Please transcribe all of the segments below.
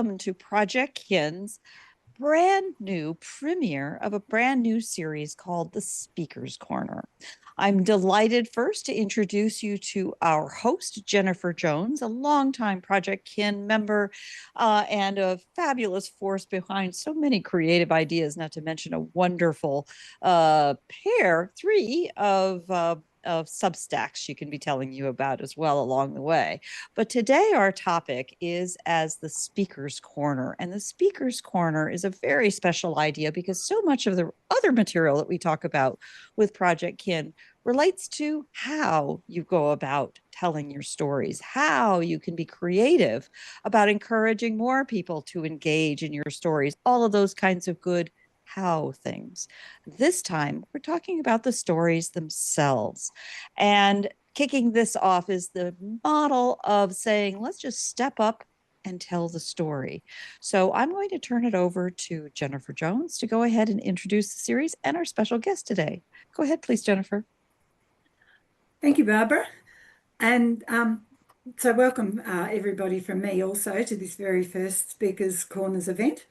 welcome to Project Kin's brand new premiere of a brand new series called The Speaker's Corner. I'm delighted first to introduce you to our host, Jennifer Jones, a longtime Project Kin member and a fabulous force behind so many creative ideas, not to mention a wonderful three of Substacks she can be telling you about as well along the way. But today our topic is as the Speaker's Corner. And the Speaker's Corner is a very special idea because so much of the other material that we talk about with Project Kin relates to how you go about telling your stories, how you can be creative about encouraging more people to engage in your stories, all of those kinds of good how things. This time, we're talking about the stories themselves. And kicking this off is the model of saying, let's just step up and tell the story. So I'm going to turn it over to Jennifer Jones to go ahead and introduce the series and our special guest today. Go ahead, please, Jennifer. Thank you, Barbara. And so welcome everybody from me also to this very first Speakers Corners event.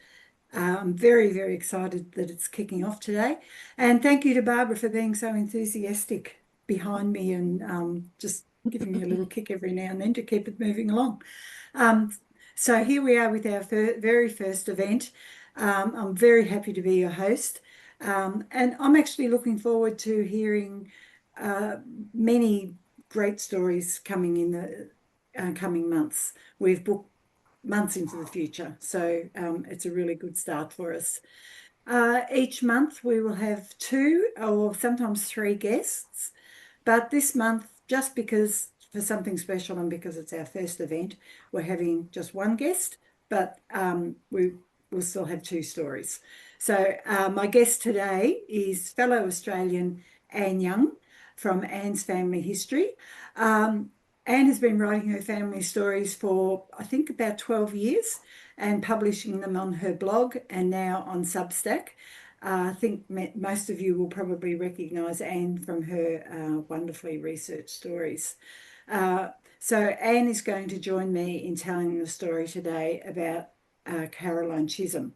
I'm very, very excited that it's kicking off today. And thank you to Barbara for being so enthusiastic behind me and just giving me a little kick every now and then to keep it moving along. So here we are with our very first event. I'm very happy to be your host. And I'm actually looking forward to hearing many great stories coming in the coming months. We've booked months into the future, so it's a really good start for us. Each month we will have 2 or sometimes 3 guests, but this month, just because for something special and because it's our first event, we're having just 1 guest, but we will still have 2 stories. So my guest today is fellow Australian Anne Young from Anne's Family History. Anne has been writing her family stories for, I think, about 12 years and publishing them on her blog and now on Substack. I think most of you will probably recognise Anne from her wonderfully researched stories. So Anne is going to join me in telling the story today about Caroline Chisholm.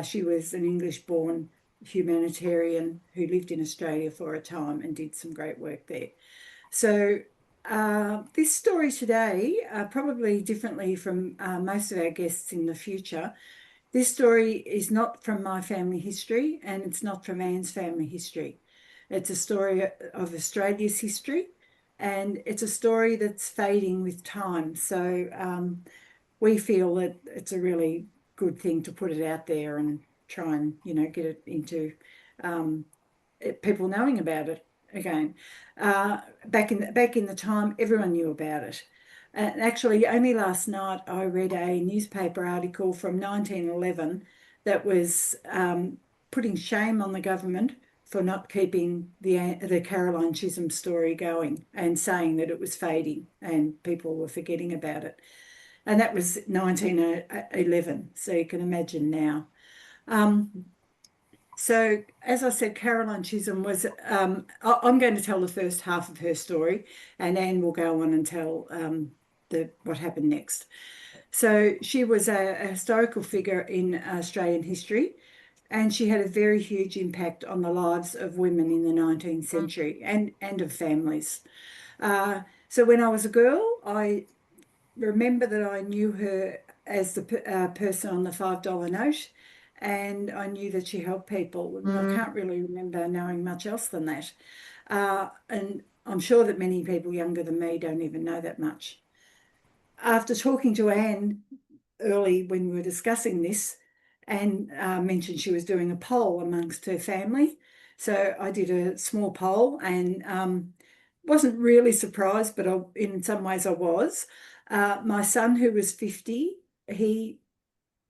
She was an English-born humanitarian who lived in Australia for a time and did some great work there. So this story today, probably differently from most of our guests in the future, this story is not from my family history and it's not from Anne's family history. It's a story of Australia's history and it's a story that's fading with time. So we feel that it's a really good thing to put it out there and try and, get it into people knowing about it again. Back in the time, everyone knew about it. And actually, only last night I read a newspaper article from 1911 that was putting shame on the government for not keeping the Caroline Chisholm story going and saying that it was fading and people were forgetting about it. And that was 1911, so you can imagine now. So, as I said, Caroline Chisholm was, I'm going to tell the first half of her story, and Anne will go on and tell what happened next. So she was a historical figure in Australian history, and she had a very huge impact on the lives of women in the 19th century and of families. So when I was a girl, I remember that I knew her as the person on the $5 note, and I knew that she helped people. I can't really remember knowing much else than that. And I'm sure that many people younger than me don't even know that much. After talking to Anne early when we were discussing this, Anne mentioned she was doing a poll amongst her family. So I did a small poll and wasn't really surprised, but in some ways I was. My son, who was 50, he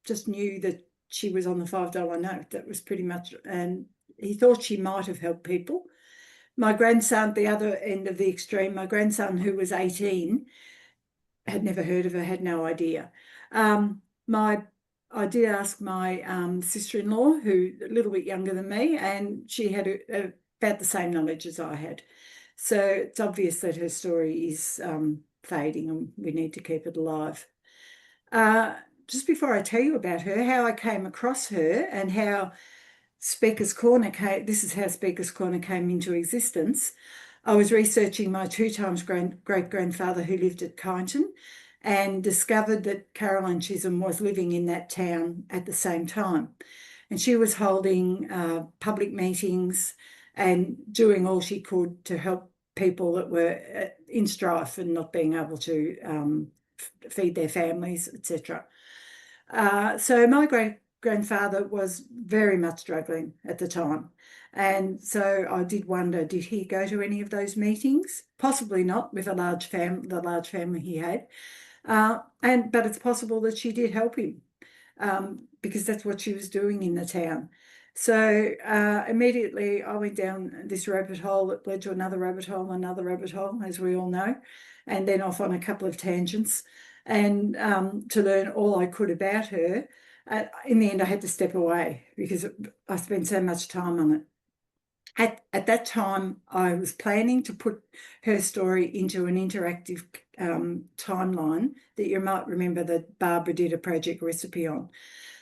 just knew that she was on the $5 note. That was pretty much, and he thought she might have helped people. My grandson, the other end of the extreme, my grandson, who was 18, had never heard of her, had no idea. I did ask my sister-in-law, who a little bit younger than me, and she had about the same knowledge as I had. So it's obvious that her story is fading and we need to keep it alive. just before I tell you about her, how I came across her and how Speaker's Corner came, this is how Speaker's Corner came into existence. I was researching my two times great-grandfather who lived at Kyneton and discovered that Caroline Chisholm was living in that town at the same time. And she was holding public meetings and doing all she could to help people that were in strife and not being able to feed their families, etc. So my great-grandfather was very much struggling at the time. And so I did wonder, did he go to any of those meetings? Possibly not with the large family he had. But it's possible that she did help him because that's what she was doing in the town. So immediately I went down this rabbit hole that led to another rabbit hole, as we all know, and then off on a couple of tangents, and to learn all I could about her. In the end, I had to step away because I spent so much time on it. At that time, I was planning to put her story into an interactive timeline that you might remember that Barbara did a project recipe on.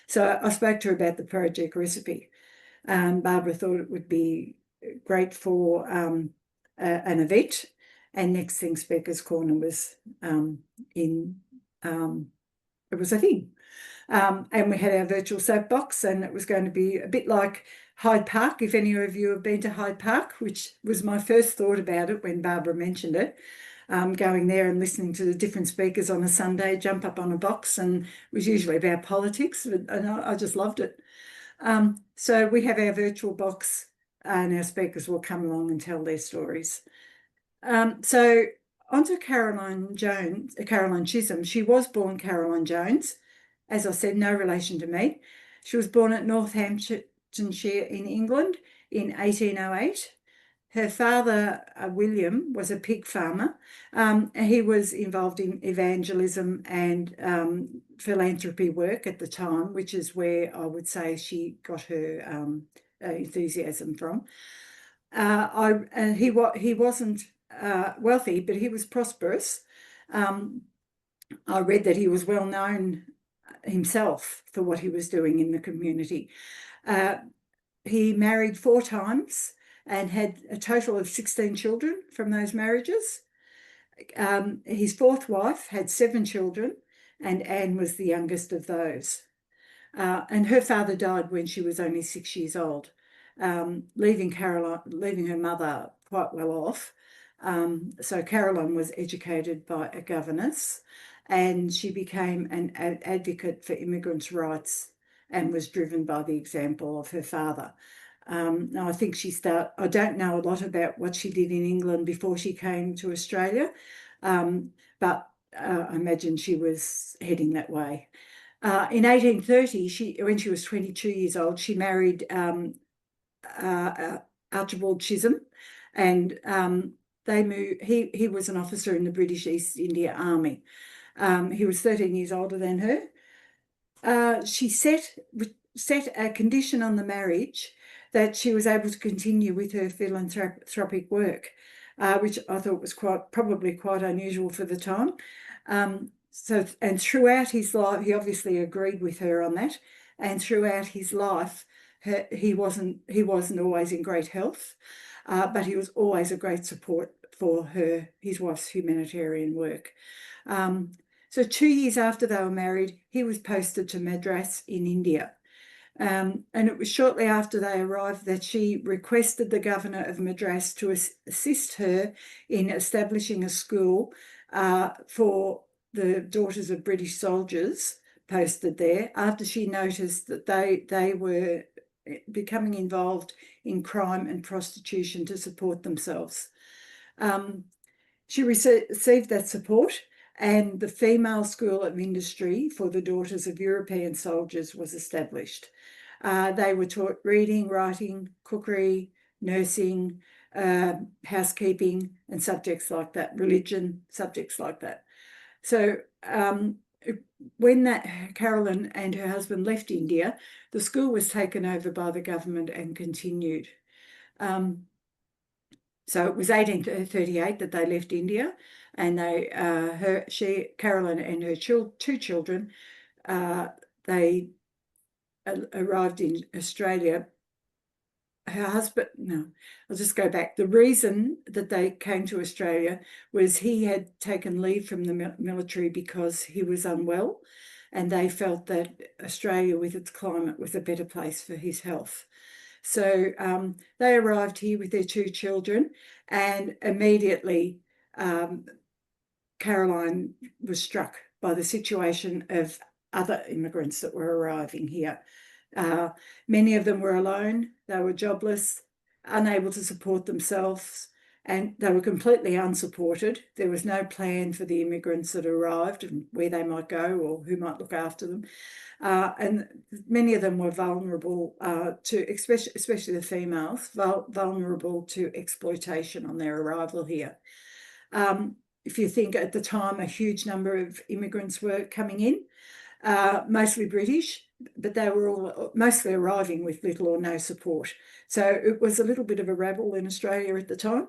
So I spoke to her about the project recipe. Barbara thought it would be great for an event. And next thing, Speaker's Corner was it was a thing. And we had our virtual soapbox, and it was going to be a bit like Hyde Park, if any of you have been to Hyde Park, which was my first thought about it when Barbara mentioned it. Going there and listening to the different speakers on a Sunday, jump up on a box, and it was usually about politics, and I just loved it. So we have our virtual box, and our speakers will come along and tell their stories. So onto Caroline Chisholm. She was born Caroline Jones. As I said, no relation to me. She was born at Northamptonshire in England in 1808. Her father, William, was a pig farmer. He was involved in evangelism and philanthropy work at the time, which is where I would say she got her enthusiasm from. He wasn't wealthy, but he was prosperous. I read that he was well known himself for what he was doing in the community. He married 4 times and had a total of 16 children from those marriages. His 4th wife had 7 children, and Anne was the youngest of those. And her father died when she was only 6 years old, leaving her mother quite well off. So Caroline was educated by a governess, and she became an advocate for immigrants' rights and was driven by the example of her father. Now, I think I don't know a lot about what she did in England before she came to Australia, but I imagine she was heading that way. In 1830, when she was 22 years old, she married Archibald Chisholm, and they moved. He was an officer in the British East India Army. He was 13 years older than her. She set a condition on the marriage that she was able to continue with her philanthropic work, which I thought was probably quite unusual for the time. And throughout his life, he obviously agreed with her on that. And throughout his life, he wasn't always in great health, but he was always a great support for his wife's humanitarian work. So 2 years after they were married, he was posted to Madras in India. And it was shortly after they arrived that she requested the governor of Madras to assist her in establishing a school for the daughters of British soldiers posted there, after she noticed that they were becoming involved in crime and prostitution to support themselves. She received that support, and the Female School of Industry for the daughters of European soldiers was established. They were taught reading, writing, cookery, nursing, housekeeping, and subjects like that, religion, subjects like that. So when Carolyn and her husband left India, the school was taken over by the government and continued. So it was 1838 that they left India, and Caroline and her 2 children they arrived in Australia, her husband, no, I'll just go back. The reason that they came to Australia was he had taken leave from the military because he was unwell, and they felt that Australia, with its climate, was a better place for his health. So they arrived here with their 2 children, and immediately Caroline was struck by the situation of other immigrants that were arriving here. Uh, Many of them were alone, they were jobless, unable to support themselves, and they were completely unsupported. There was no plan for the immigrants that arrived and where they might go or who might look after them. And many of them were vulnerable to, especially the females, vulnerable to exploitation on their arrival here. If you think at the time, a huge number of immigrants were coming in, mostly British, but they were all mostly arriving with little or no support. So it was a little bit of a rabble in Australia at the time,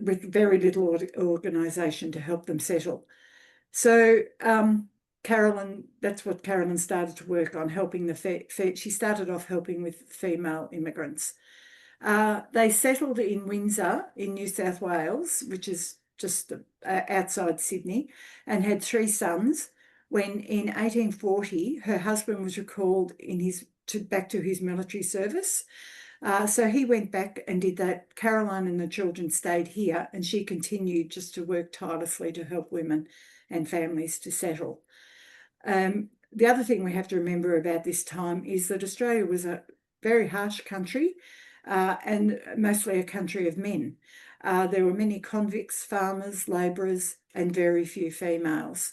with very little organisation to help them settle. So Caroline, that's what Caroline started to work on, helping she started off helping with female immigrants. They settled in Windsor in New South Wales, which is just outside Sydney, and had 3 sons. When in 1840 her husband was recalled back to his military service. So he went back and did that. Caroline and the children stayed here, and she continued just to work tirelessly to help women and families to settle. The other thing we have to remember about this time is that Australia was a very harsh country, and mostly a country of men. There were many convicts, farmers, labourers, and very few females.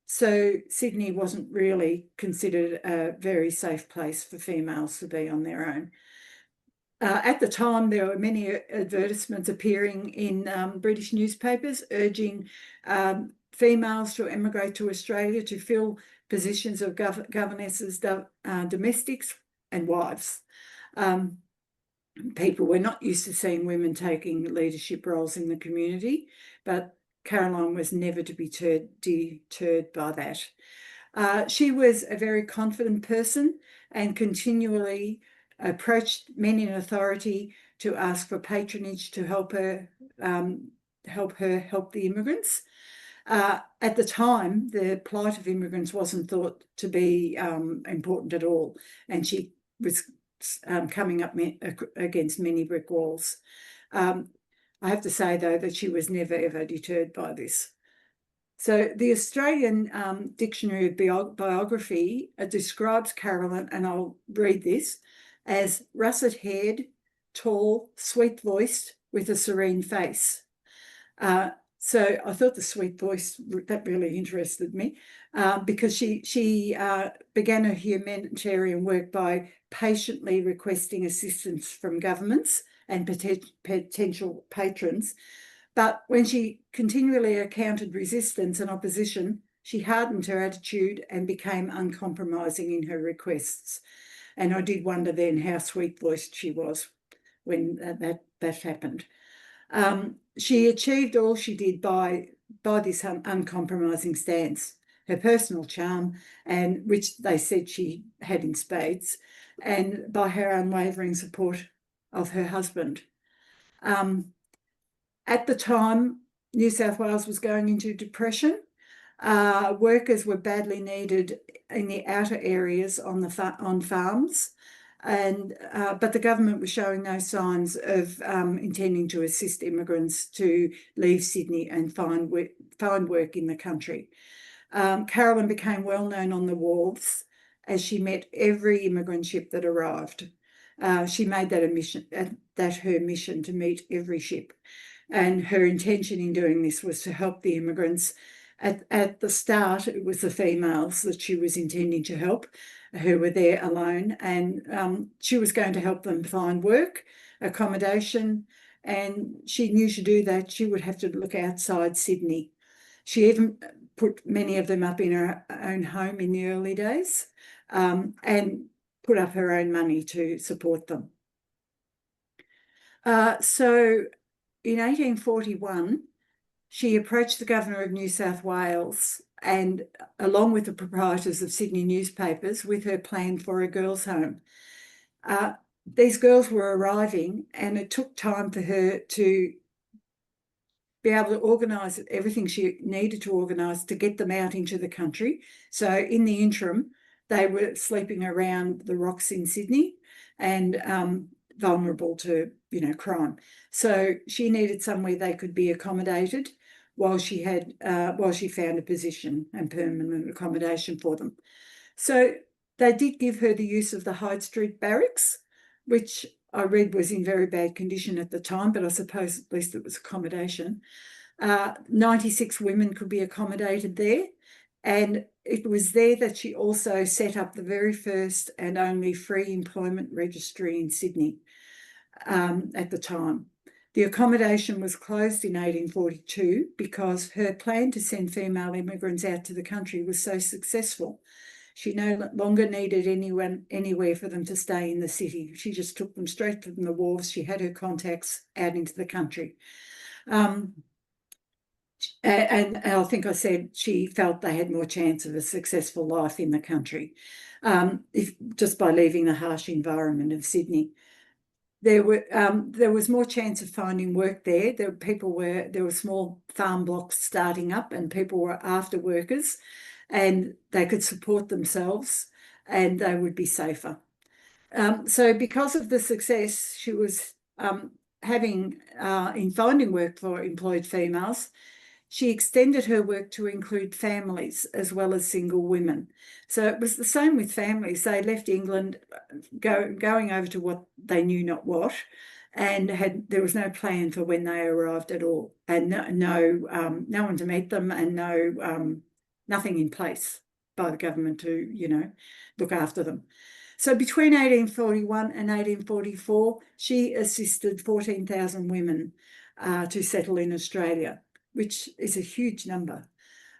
So Sydney wasn't really considered a very safe place for females to be on their own. At the time, there were many advertisements appearing in British newspapers urging females to emigrate to Australia to fill positions of governesses, domestics, and wives. People were not used to seeing women taking leadership roles in the community, but Caroline was never to be deterred by that. She was a very confident person and continually approached men in authority to ask for patronage to help her help the immigrants. At the time, the plight of immigrants wasn't thought to be important at all, and she was coming up against many brick walls. I have to say, though, that she was never, ever deterred by this. So the Australian Dictionary of Biography describes Caroline, and I'll read this, as russet-haired, tall, sweet-voiced, with a serene face. So I thought the sweet voice, that really interested me, because she began her humanitarian work by patiently requesting assistance from governments and potential patrons. But when she continually encountered resistance and opposition, she hardened her attitude and became uncompromising in her requests. And I did wonder then how sweet-voiced she was when that happened. She achieved all she did by this uncompromising stance, her personal charm, and which they said she had in spades, and by her unwavering support of her husband. At the time, New South Wales was going into depression. Workers were badly needed in the outer areas on farms, but the government was showing no signs of intending to assist immigrants to leave Sydney and find work in the country. Caroline became well known on the wharves as she met every immigrant ship that arrived. She made that her mission to meet every ship. And her intention in doing this was to help the immigrants. At the start, it was the females that she was intending to help, who were there alone, and she was going to help them find work, accommodation, and she knew to do that she would have to look outside Sydney. She even put many of them up in her own home in the early days, and put up her own money to support them. So in 1841, she approached the Governor of New South Wales and along with the proprietors of Sydney newspapers, with her plan for a girls' home. These girls were arriving, and it took time for her to be able to organise everything she needed to organise to get them out into the country. So in the interim, they were sleeping around the rocks in Sydney and vulnerable to, crime. So she needed somewhere they could be accommodated while she found a position and permanent accommodation for them. So they did give her the use of the Hyde Street barracks, which I read was in very bad condition at the time, but I suppose at least it was accommodation. 96 women could be accommodated there. And it was there that she also set up the very first and only free employment registry in Sydney at the time. The accommodation was closed in 1842 because her plan to send female immigrants out to the country was so successful. She no longer needed anyone anywhere for them to stay in the city. She just took them straight from the wharves. She had her contacts out into the country. And I think I said she felt they had more chance of a successful life in the country, just by leaving the harsh environment of Sydney. There was more chance of finding work there. There were small farm blocks starting up, and people were after workers, and they could support themselves, and they would be safer. So because of the success she was having in finding work for employed females, she extended her work to include families as well as single women. So it was the same with families. They left England going over to what they knew not what, and there was no plan for when they arrived at all, and no one to meet them, and nothing in place by the government to look after them. So between 1841 and 1844, she assisted 14,000 women to settle in Australia, which is a huge number.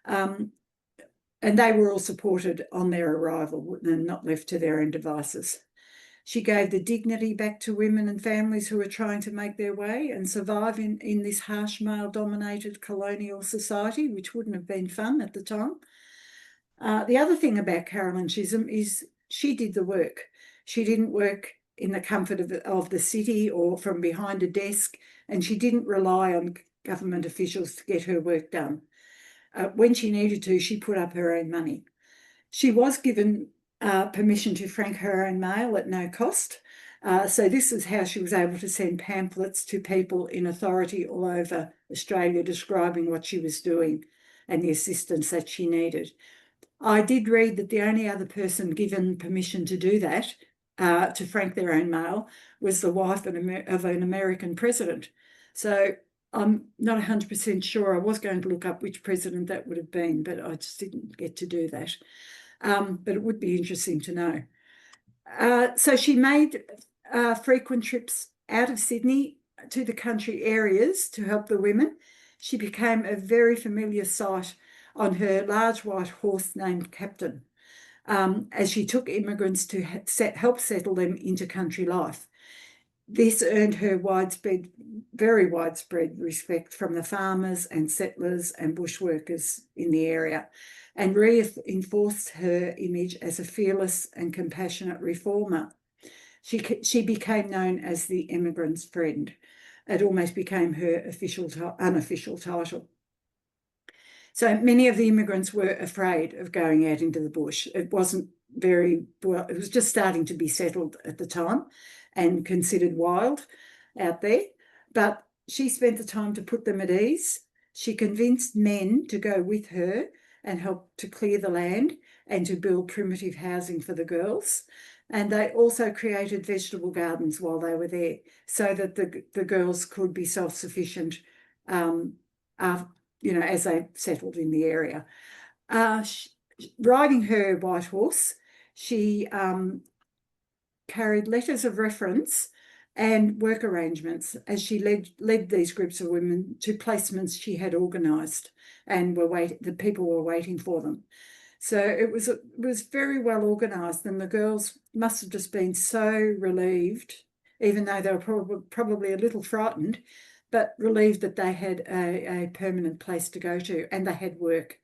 And they were all supported on their arrival and not left to their own devices. She gave the dignity back to women and families who were trying to make their way and survive in this harsh male-dominated colonial society, which wouldn't have been fun at the time. The other thing about Caroline Chisholm is she did the work. She didn't work in the comfort of the city or from behind a desk, and she didn't rely on government officials to get her work done. When she needed to, she put up her own money. She was given permission to frank her own mail at no cost. So this is how she was able to send pamphlets to people in authority all over Australia describing what she was doing and the assistance that she needed. I did read that the only other person given permission to do that, to frank their own mail, was the wife of an American president. So I'm not 100% sure. I was going to look up which president that would have been, but I just didn't get to do that. But it would be interesting to know. So she made frequent trips out of Sydney to the country areas to help the women. She became a very familiar sight on her large white horse named Captain, as she took immigrants to help settle them into country life. This earned her very widespread respect from the farmers and settlers and bushworkers in the area, and reinforced her image as a fearless and compassionate reformer. She became known as the immigrant's friend. It almost became her unofficial title. So many of the immigrants were afraid of going out into the bush. It wasn't it was just starting to be settled at the time and considered wild out there. But she spent the time to put them at ease. She convinced men to go with her and help to clear the land and to build primitive housing for the girls. And they also created vegetable gardens while they were there so that the girls could be self-sufficient as they settled in the area. Riding her white horse, she carried letters of reference and work arrangements as she led these groups of women to placements she had organised, and the people were waiting for them. So it was very well organised, and the girls must have just been so relieved, even though they were probably a little frightened, but relieved that they had a permanent place to go to and they had work.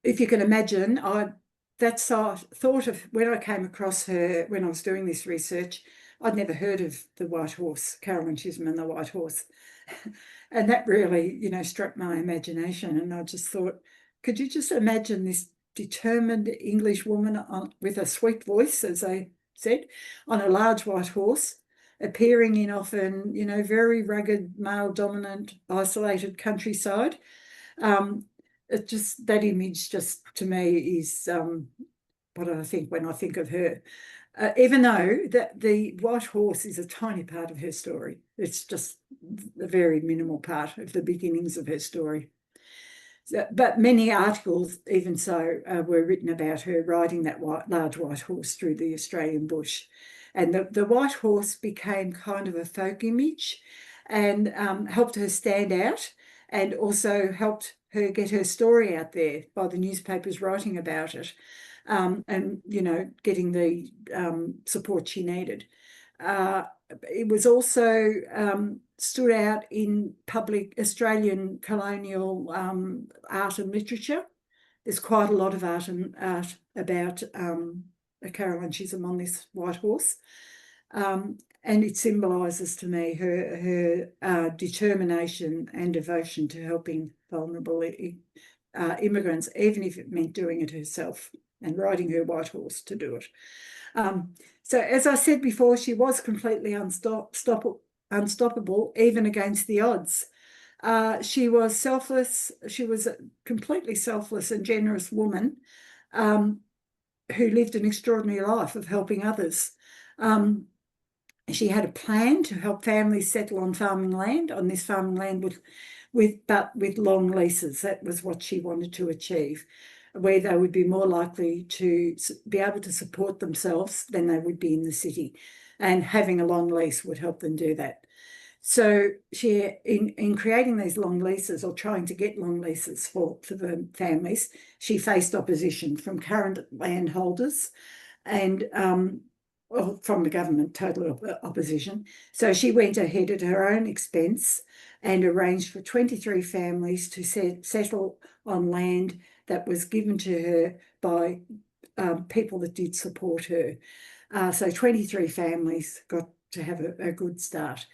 If you can imagine, that's I thought of when I came across her when I was doing this research. I'd never heard of the White Horse, Caroline Chisholm and the White Horse, and that really, struck my imagination. And I just thought, could you just imagine this determined English woman with a sweet voice, as they said, on a large white horse, appearing in often, very rugged, male-dominant, isolated countryside. It just that image just to me is what I think when I think of her. Even though that the white horse is a tiny part of her story, it's just a very minimal part of the beginnings of her story. But many articles, even so, were written about her riding that large white horse through the Australian bush. And the white horse became kind of a folk image and helped her stand out, and also helped her get her story out there by the newspapers writing about it, and, getting the support she needed. It was also stood out in public Australian colonial art and literature. There's quite a lot of art about Caroline Chisholm on this white horse. And it symbolises to me her determination and devotion to helping vulnerable immigrants, even if it meant doing it herself and riding her white horse to do it. So as I said before, she was completely unstoppable, even against the odds. She was selfless. She was a completely selfless and generous woman who lived an extraordinary life of helping others. She had a plan to help families settle on farming land, on this farming land with long leases. That was what she wanted to achieve, where they would be more likely to be able to support themselves than they would be in the city. And having a long lease would help them do that. So she, in creating these long leases, or trying to get long leases for the families, she faced opposition from current landholders and from the government, total opposition. So she went ahead at her own expense and arranged for 23 families to settle on land that was given to her by people that did support her. So 23 families got to have a good start.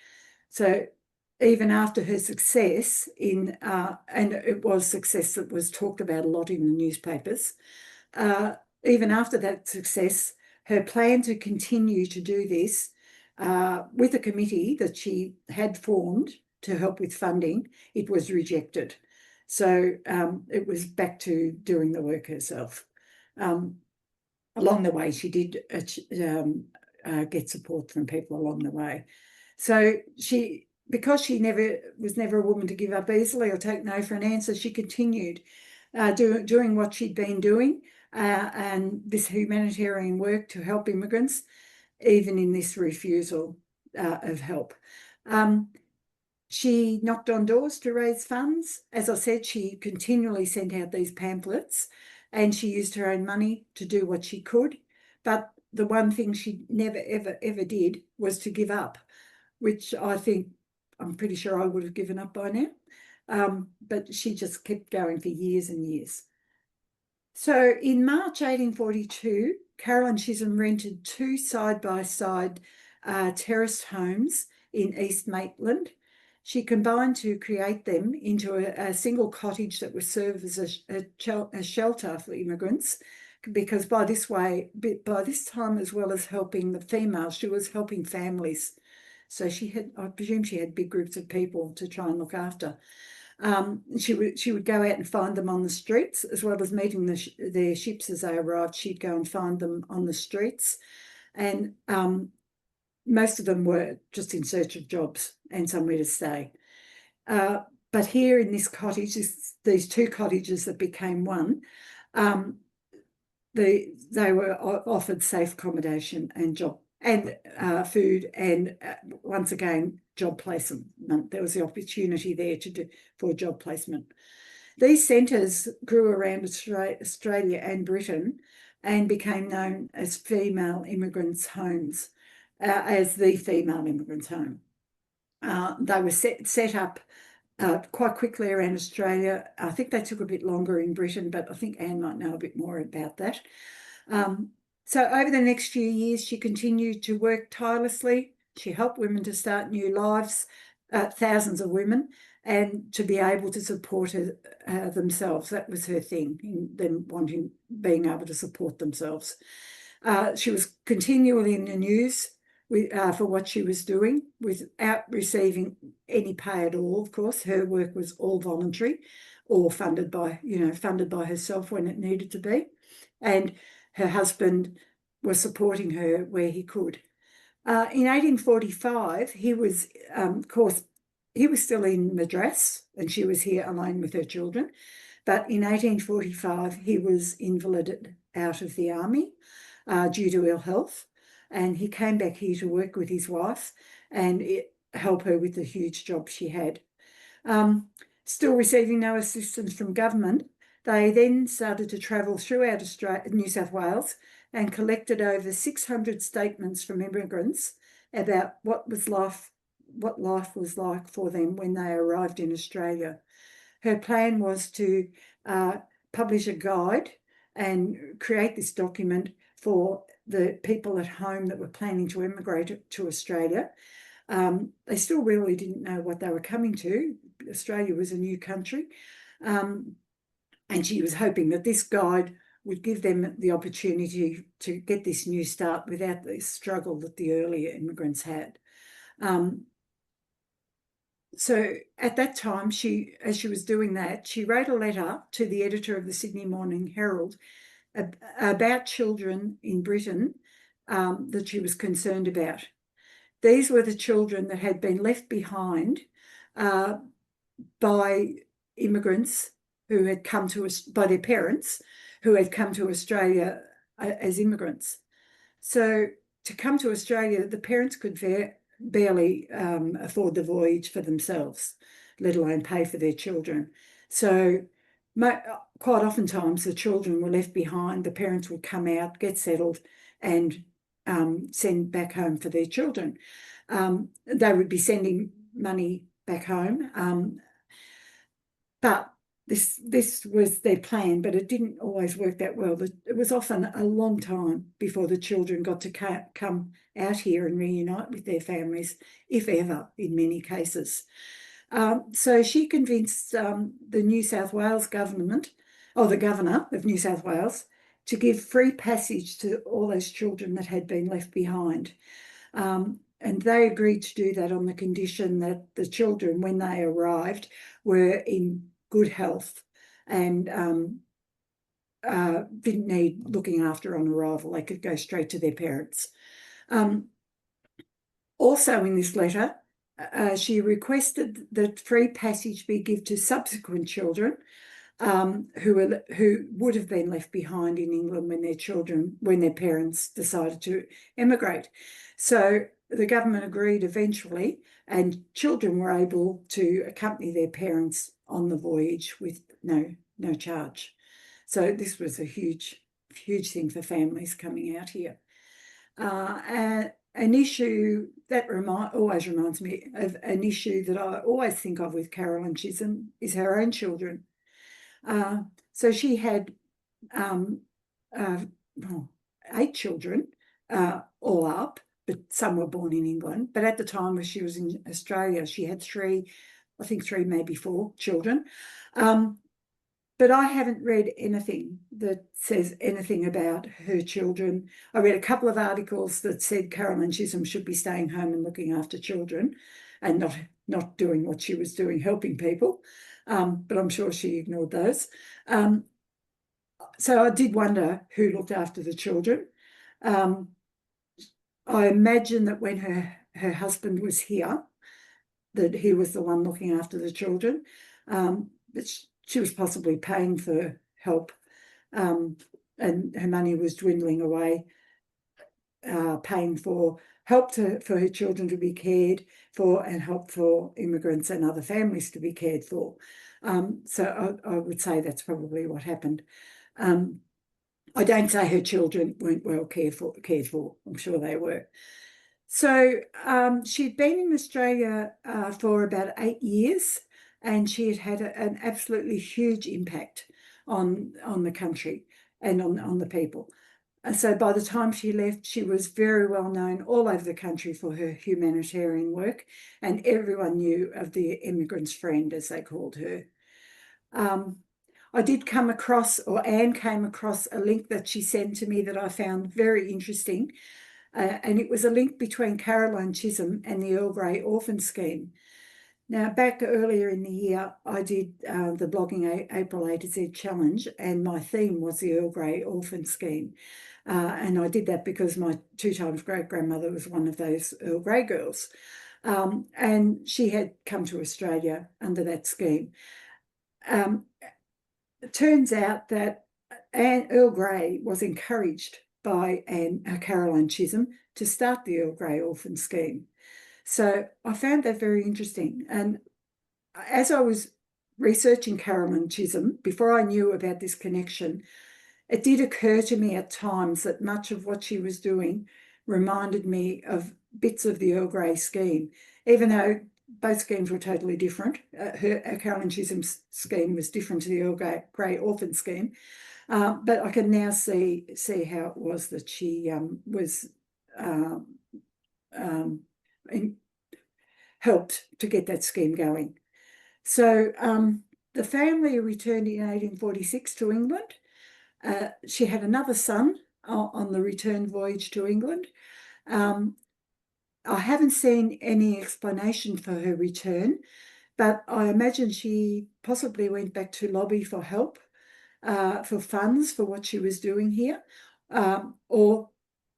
So even after her success and it was success that was talked about a lot in the newspapers, even after that success, her plan to continue to do this with a committee that she had formed to help with funding, it was rejected. So it was back to doing the work herself. Along the way, she did get support from people along the way. So because she was never a woman to give up easily or take no for an answer, she continued doing what she'd been doing and this humanitarian work to help immigrants, even in this refusal of help. She knocked on doors to raise funds. As I said, she continually sent out these pamphlets, and she used her own money to do what she could. But the one thing she never, ever, ever did was to give up, which I'm pretty sure I would have given up by now. But she just kept going for years and years. So in March 1842, Caroline Chisholm rented two side-by-side terraced homes in East Maitland. She combined to create them into a single cottage that would serve as a shelter for immigrants, because by this time, as well as helping the females, she was helping families. So I presume she had big groups of people to try and look after. She would go out and find them on the streets, as well as meeting their ships as they arrived. She'd go and find them on the streets, and most of them were just in search of jobs and somewhere to stay. But here in this cottage, these two cottages that became one, they were offered safe accommodation and job and food, and once again, job placement. There was the opportunity there for job placement. These centres grew around Australia and Britain and became known as female immigrants' homes, as the female immigrants' home. They were set up quite quickly around Australia. I think they took a bit longer in Britain, but I think Anne might know a bit more about that. So over the next few years, she continued to work tirelessly. She helped women to start new lives, thousands of women, and to be able to support themselves. That was her thing, in them being able to support themselves. She was continually in the news for what she was doing without receiving any pay at all. Of course, her work was all voluntary or funded by herself when it needed to be. And her husband was supporting her where he could. In 1845, he was, of course, he was still in Madras and she was here alone with her children. But in 1845, he was invalided out of the army due to ill health. And he came back here to work with his wife and help her with the huge job she had. Still receiving no assistance from government, they then started to travel throughout New South Wales and collected over 600 statements from immigrants about what life was like for them when they arrived in Australia. Her plan was to publish a guide and create this document for the people at home that were planning to immigrate to Australia. They still really didn't know what they were coming to. Australia was a new country. And she was hoping that this guide would give them the opportunity to get this new start without the struggle that the earlier immigrants had. So at that time, as she was doing that, she wrote a letter to the editor of the Sydney Morning Herald about children in Britain that she was concerned about. These were the children that had been left behind by immigrants who had come to us, by their parents who had come to Australia as immigrants. So to come to Australia, the parents could barely afford the voyage for themselves, let alone pay for their children. So quite oftentimes the children were left behind. The parents would come out, get settled, and send back home for their children. They would be sending money back home, but this was their plan, but it didn't always work that well. It was often a long time before the children got to come out here and reunite with their families, if ever, in many cases. So she convinced the New South Wales government, or the governor of New South Wales, to give free passage to all those children that had been left behind. And they agreed to do that on the condition that the children, when they arrived, were in good health and didn't need looking after on arrival. They could go straight to their parents. Also in this letter, she requested that free passage be given to subsequent children who would have been left behind in England when their parents decided to emigrate. So the government agreed eventually, and children were able to accompany their parents on the voyage with no charge. So this was a huge thing for families coming out here. An issue that always reminds me of an issue that I always think of with Caroline Chisholm is her own children. So she had 8 children all up, but some were born in England. But at the time when she was in Australia, she had 3, maybe 4 children. But I haven't read anything that says anything about her children. I read a couple of articles that said Caroline Chisholm should be staying home and looking after children and not doing what she was doing, helping people. But I'm sure she ignored those. So I did wonder who looked after the children. I imagine that when her husband was here, that he was the one looking after the children. But she was possibly paying for help, and her money was dwindling away, paying for help for her children to be cared for and help for immigrants and other families to be cared for. So I would say that's probably what happened. I don't say her children weren't well cared for. I'm sure they were. So she'd been in Australia for about 8 years. and she had had an absolutely huge impact on the country and on the people. And so by the time she left, she was very well known all over the country for her humanitarian work, and everyone knew of the immigrant's friend, as they called her. Um, I did come across, or Anne came across, a link that she sent to me that I found very interesting. And it was a link between Caroline Chisholm and the Earl Grey Orphan Scheme. Now, back earlier in the year, I did the blogging April A to Z challenge, and my theme was the Earl Grey Orphan Scheme. And I did that because my 2 times great-grandmother was one of those Earl Grey girls. And she had come to Australia under that scheme. It turns out that Earl Grey was encouraged by Caroline Chisholm to start the Earl Grey Orphan Scheme. So I found that very interesting. And as I was researching Caroline Chisholm, before I knew about this connection, it did occur to me at times that much of what she was doing reminded me of bits of the Earl Grey scheme, even though both schemes were totally different. Caroline Chisholm's scheme was different to the Earl Grey Orphan Scheme, but I can now see how it was that she was in, helped to get that scheme going. So the family returned in 1846 to England. She had another son on the return voyage to England. I haven't seen any explanation for her return, but I imagine she possibly went back to lobby for help, for funds for what she was doing here, or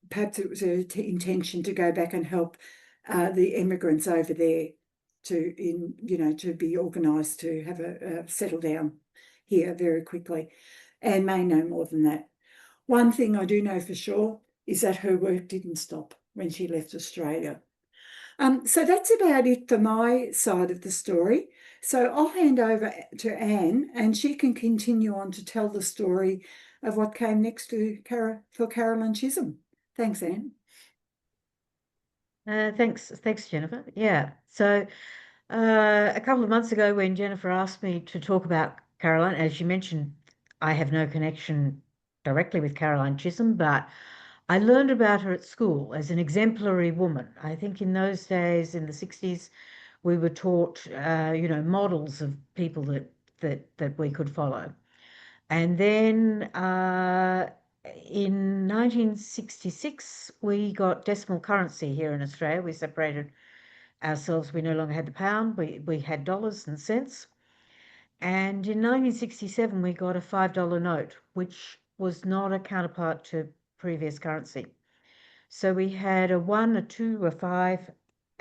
perhaps it was her intention to go back and help the immigrants over there to be organised to have a settle down here very quickly, and may know more than that. One thing I do know for sure is that her work didn't stop when she left Australia. So that's about it for my side of the story. So I'll hand over to Anne, and she can continue on to tell the story of what came next for Caroline Chisholm. Thanks, Anne. Thanks, Jennifer. Yeah. So a couple of months ago, when Jennifer asked me to talk about Caroline, as you mentioned, I have no connection directly with Caroline Chisholm, but I learned about her at school as an exemplary woman. I think in those days, in the 60s, we were taught, models of people that we could follow. And then in 1966, we got decimal currency here in Australia. We separated ourselves. We no longer had the pound. We had dollars and cents. And in 1967, we got a $5 note, which was not a counterpart to previous currency. So we had a 1, a 2, a 5,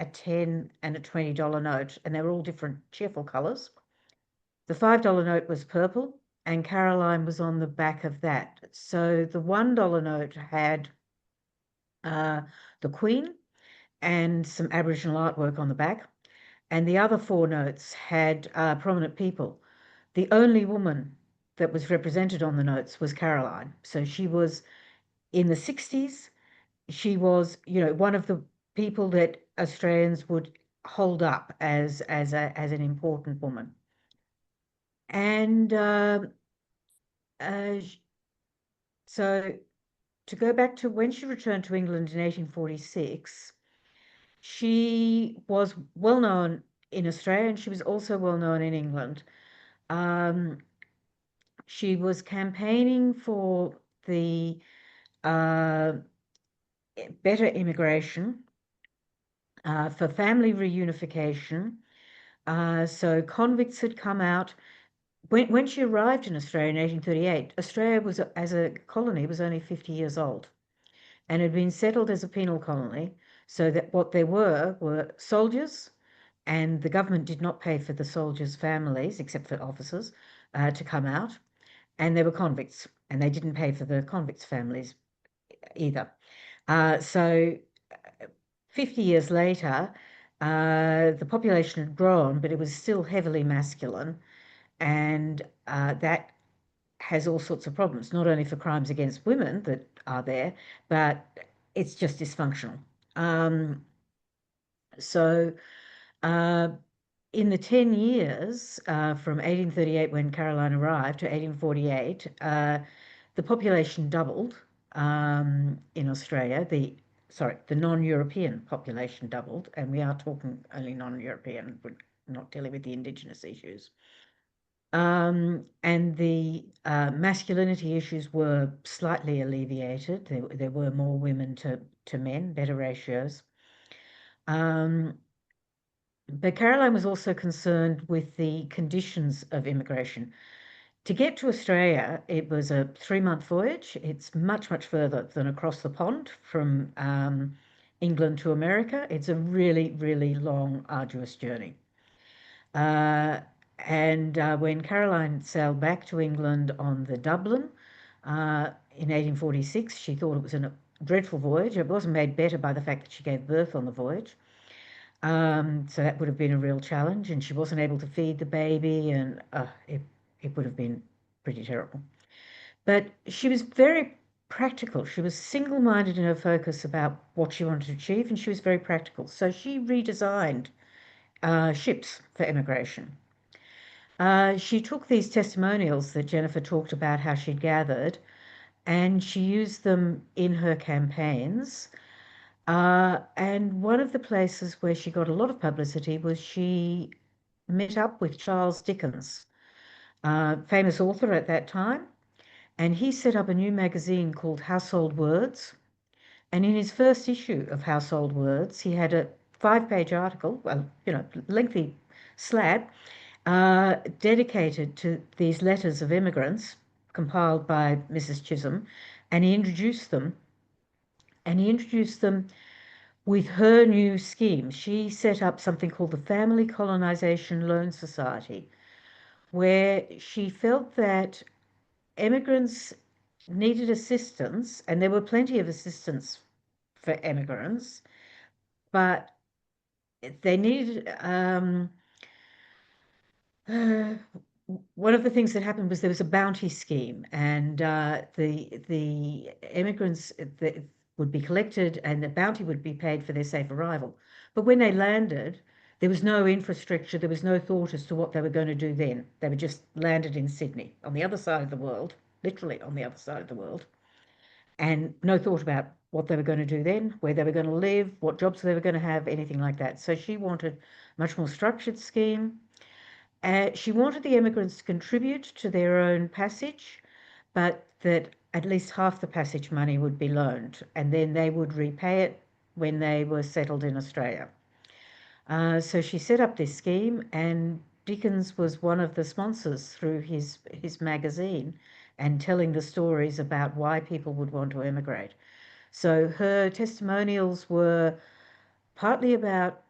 a 10, and a $20 note, and they were all different cheerful colours. The $5 note was purple, and Caroline was on the back of that. So the $1 note had the Queen and some Aboriginal artwork on the back, and the other 4 notes had prominent people. The only woman that was represented on the notes was Caroline. So she was in the 60s. She was, one of the people that Australians would hold up as an important woman. And so to go back to when she returned to England in 1846, she was well known in Australia, and she was also well known in England. She was campaigning for the better immigration, for family reunification. So convicts had come out. When she arrived in Australia in 1838, Australia was, as a colony, was only 50 years old and had been settled as a penal colony, so that what there were soldiers, and the government did not pay for the soldiers' families, except for officers, to come out, and there were convicts, and they didn't pay for the convicts' families either. So 50 years later, the population had grown, but it was still heavily masculine, and that has all sorts of problems, not only for crimes against women that are there, but it's just dysfunctional. So in the 10 years from 1838 when Caroline arrived to 1848, the population doubled in Australia. The non-European population doubled, and we are talking only non-European. We're not dealing with the Indigenous issues. And the masculinity issues were slightly alleviated. There were more women to men, better ratios. But Caroline was also concerned with the conditions of immigration. To get to Australia, it was a 3-month voyage. It's much, much further than across the pond from England to America. It's a really, really long, arduous journey. And when Caroline sailed back to England on the Dublin in 1846, she thought it was a dreadful voyage. It wasn't made better by the fact that she gave birth on the voyage. So that would have been a real challenge, and she wasn't able to feed the baby, and it would have been pretty terrible. But she was very practical. She was single-minded in her focus about what she wanted to achieve, and she was very practical. So she redesigned ships for immigration. She took these testimonials that Jennifer talked about how she'd gathered, and she used them in her campaigns. And one of the places where she got a lot of publicity was she met up with Charles Dickens, famous author at that time, and he set up a new magazine called Household Words. And in his first issue of Household Words, he had a 5-page article, lengthy slab, dedicated to these letters of immigrants compiled by Mrs. Chisholm, and he introduced them. And he introduced them with her new scheme. She set up something called the Family Colonization Loan Society, where she felt that immigrants needed assistance, and there were plenty of assistance for immigrants, but they needed one of the things that happened was there was a bounty scheme, and the immigrants that would be collected, and the bounty would be paid for their safe arrival. But when they landed, there was no infrastructure, there was no thought as to what they were going to do then. They were just landed in Sydney, on the other side of the world, literally on the other side of the world, and no thought about what they were going to do then, where they were going to live, what jobs they were going to have, anything like that. So she wanted a much more structured scheme. She wanted the immigrants to contribute to their own passage, but that at least half the passage money would be loaned, and then they would repay it when they were settled in Australia. So she set up this scheme, and Dickens was one of the sponsors through his magazine and telling the stories about why people would want to emigrate. So her testimonials were partly about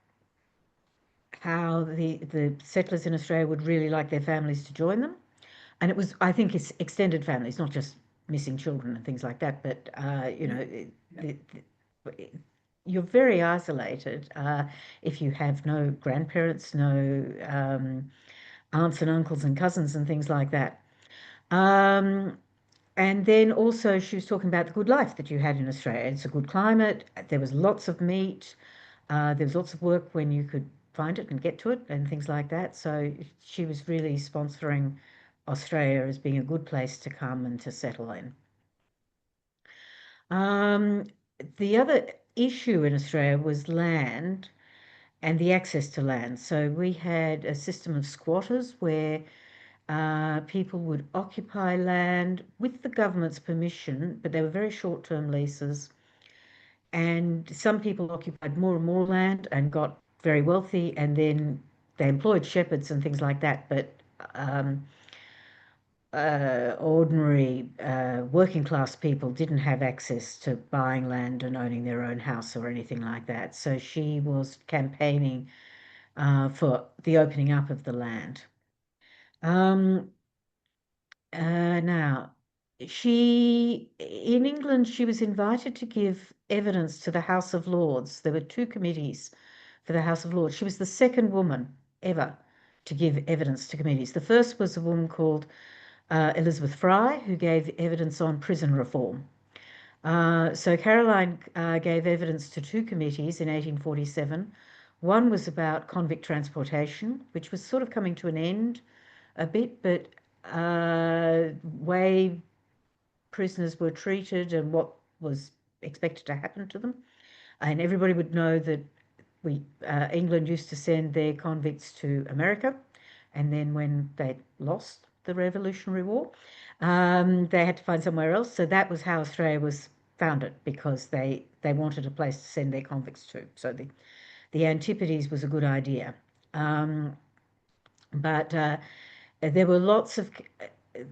how the settlers in Australia would really like their families to join them. And it was, I think, it's extended families, not just missing children and things like that, but, you're very isolated if you have no grandparents, no aunts and uncles and cousins and things like that. And then also she was talking about the good life that you had in Australia. It's a good climate. There was lots of meat. There was lots of work when you could find it and get to it and things like that. So she was really sponsoring Australia as being a good place to come and to settle in. The other issue in Australia was land and the access to land. So we had a system of squatters where people would occupy land with the government's permission, but they were very short-term leases. And some people occupied more and more land and got very wealthy, and then they employed shepherds and things like that. But ordinary working class people didn't have access to buying land and owning their own house or anything like that. So she was campaigning for the opening up of the land. Now, in England, she was invited to give evidence to the House of Lords. There were 2 committees for the House of Lords. She was the second woman ever to give evidence to committees. The first was a woman called Elizabeth Fry, who gave evidence on prison reform. So Caroline gave evidence to 2 committees in 1847, One was about convict transportation, which was sort of coming to an end a bit, but way prisoners were treated and what was expected to happen to them. And everybody would know that England used to send their convicts to America, and then when they lost the Revolutionary War, they had to find somewhere else. So that was how Australia was founded, because they wanted a place to send their convicts to. So the Antipodes was a good idea. But there were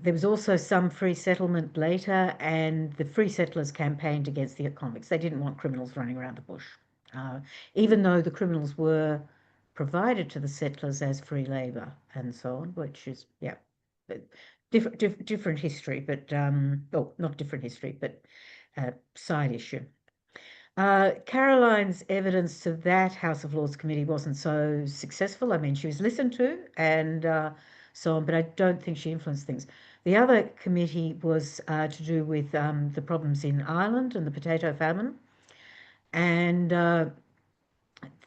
there was also some free settlement later, and the free settlers campaigned against the convicts. They didn't want criminals running around the bush, uh, even though the criminals were provided to the settlers as free labor and so on, which is, yeah, different history, but, oh, not different history, but side issue. Caroline's evidence to that House of Lords committee wasn't so successful. I mean, she was listened to and so on, but I don't think she influenced things. The other committee was to do with the problems in Ireland and the potato famine, and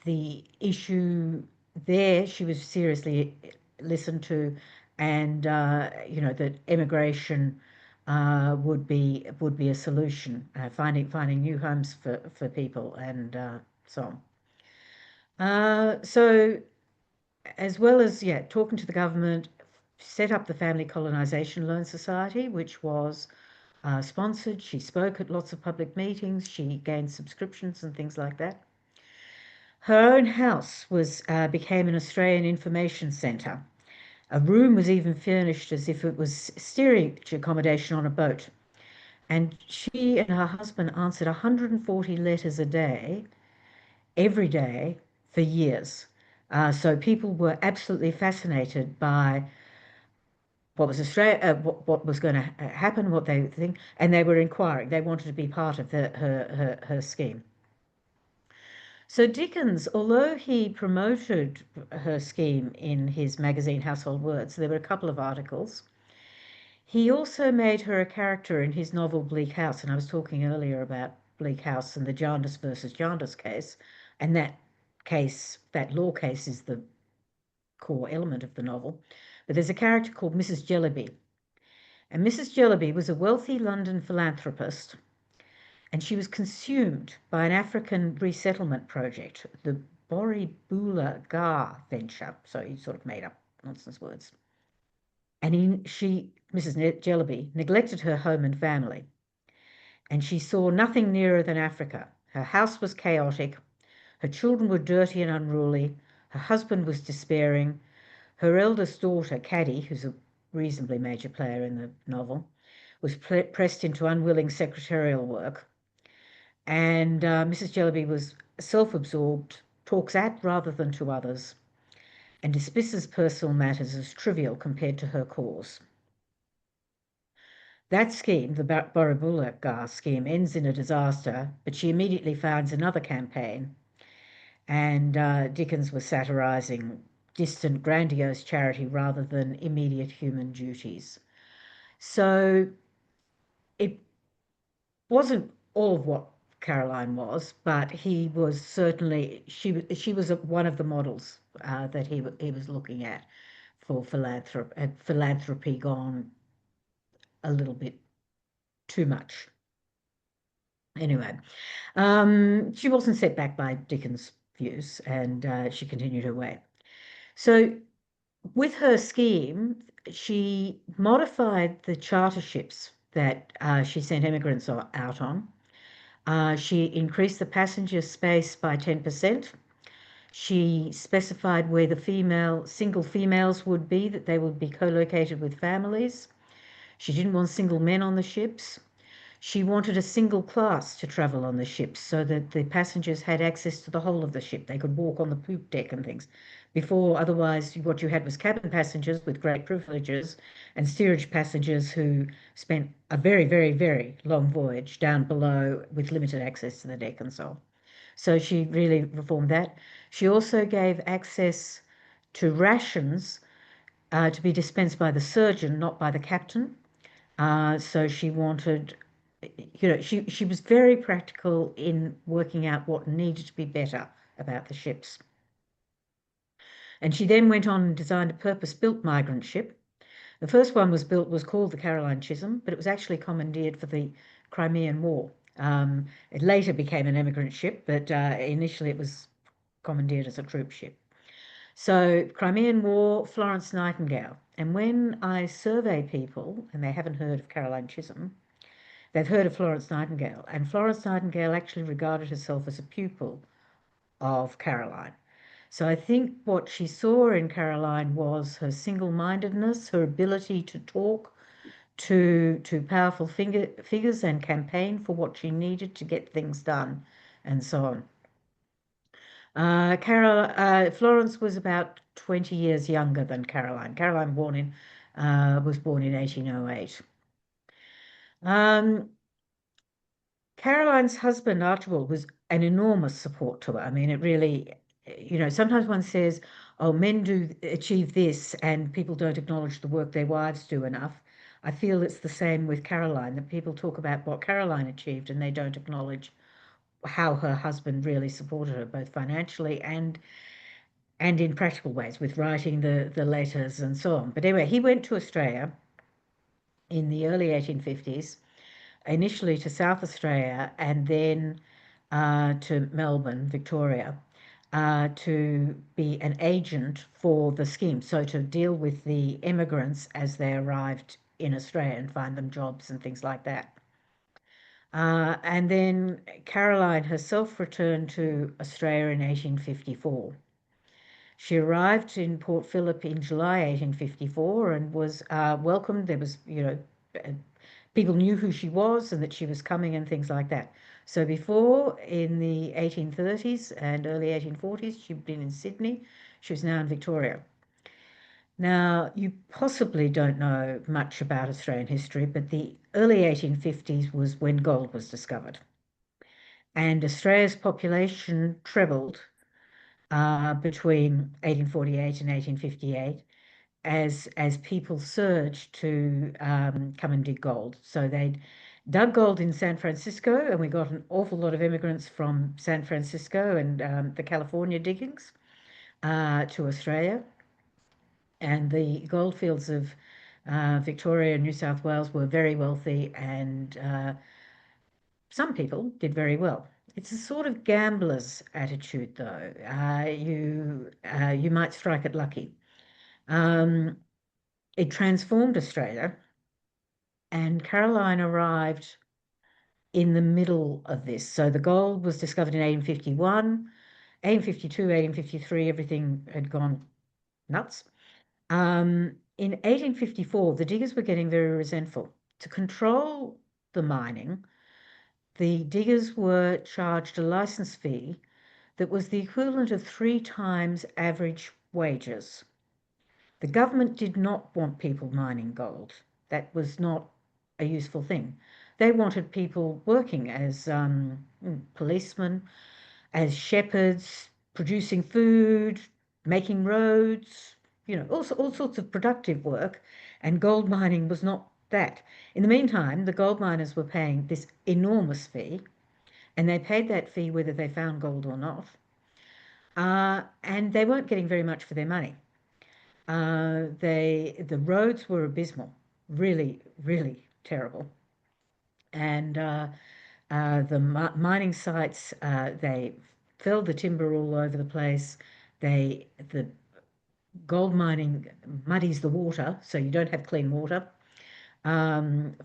the issue there, she was seriously listened to, and that emigration would be a solution, finding new homes for people and so on. So as well as talking to the government, set up the Family Colonisation Loan Society, which was sponsored. She spoke at lots of public meetings. She gained subscriptions and things like that. Her own house became an Australian information centre. A room was even furnished as if it was steerage accommodation on a boat. And she and her husband answered 140 letters a day, every day, for years. So people were absolutely fascinated by what was Australia, what was going to happen, what they think, and they were inquiring. They wanted to be part of her scheme. So Dickens, although he promoted her scheme in his magazine Household Words, there were a couple of articles, he also made her a character in his novel Bleak House. And I was talking earlier about Bleak House and the Jarndyce versus Jarndyce case. And that law case is the core element of the novel. But there's a character called Mrs. Jellyby. And Mrs. Jellyby was a wealthy London philanthropist, and she was consumed by an African resettlement project, the Borriboola Gar venture. So he sort of made up nonsense words. And Mrs. Jellyby, neglected her home and family, and she saw nothing nearer than Africa. Her house was chaotic, her children were dirty and unruly, her husband was despairing, her eldest daughter, Caddy, who's a reasonably major player in the novel, was pressed into unwilling secretarial work. And Mrs. Jellyby was self-absorbed, talks at rather than to others, and dismisses personal matters as trivial compared to her cause. That scheme, the Borriboola Gar scheme, ends in a disaster, but she immediately founds another campaign, and Dickens was satirising distant, grandiose charity rather than immediate human duties. So it wasn't all of what Caroline was, but he was certainly, she was one of the models that he was looking at for philanthropy gone a little bit too much. Anyway, she wasn't set back by Dickens' views, and she continued her way. So with her scheme, she modified the charter ships that she sent immigrants out on. She increased the passenger space by 10%. She specified where the single females would be, that they would be co-located with families. She didn't want single men on the ships. She wanted a single class to travel on the ships so that the passengers had access to the whole of the ship. They could walk on the poop deck and things. Before, otherwise, what you had was cabin passengers with great privileges and steerage passengers who spent a very, very, very long voyage down below with limited access to the deck and so on. So she really reformed that. She also gave access to rations to be dispensed by the surgeon, not by the captain. So she wanted, she was very practical in working out what needed to be better about the ships. And she then went on and designed a purpose-built migrant ship. The first one was called the Caroline Chisholm, but it was actually commandeered for the Crimean War. It later became an emigrant ship, but initially it was commandeered as a troop ship. So, Crimean War, Florence Nightingale. And when I survey people, and they haven't heard of Caroline Chisholm, they've heard of Florence Nightingale. And Florence Nightingale actually regarded herself as a pupil of Caroline. So I think what she saw in Caroline was her single-mindedness, her ability to talk to powerful figures and campaign for what she needed to get things done, and so on. Florence was about 20 years younger than Caroline. Caroline was born in 1808. Caroline's husband, Archibald, was an enormous support to her. I mean, it really, sometimes one says, oh, men do achieve this and people don't acknowledge the work their wives do enough. I feel it's the same with Caroline, that people talk about what Caroline achieved and they don't acknowledge how her husband really supported her, both financially and in practical ways, with writing the letters and so on. But anyway, he went to Australia in the early 1850s, initially to South Australia and then to Melbourne, Victoria, to be an agent for the scheme. So to deal with the immigrants as they arrived in Australia and find them jobs and things like that. And then Caroline herself returned to Australia in 1854. She arrived in Port Phillip in July 1854 and was welcomed. There was, people knew who she was and that she was coming and things like that. So before, in the 1830s and early 1840s, she'd been in Sydney. She was now in Victoria. Now, you possibly don't know much about Australian history, but the early 1850s was when gold was discovered. And Australia's population trebled between 1848 and 1858 as people surged to come and dig gold. So they'd dug gold in San Francisco, and we got an awful lot of immigrants from San Francisco and the California diggings to Australia. And the goldfields of Victoria and New South Wales were very wealthy, and some people did very well. It's a sort of gambler's attitude, though. You might strike it lucky. It transformed Australia, and Caroline arrived in the middle of this. So the gold was discovered in 1851, 1852, 1853, everything had gone nuts. In 1854, the diggers were getting very resentful. To control the mining, the diggers were charged a license fee that was the equivalent of 3 times average wages. The government did not want people mining gold. That was not a useful thing. They wanted people working as policemen, as shepherds, producing food, making roads, all sorts of productive work, and gold mining was not that. In the meantime, the gold miners were paying this enormous fee, and they paid that fee whether they found gold or not, and they weren't getting very much for their money. The roads were abysmal, really, really terrible, and the mining sites, they felled the timber all over the place. The gold mining muddies the water, so you don't have clean water.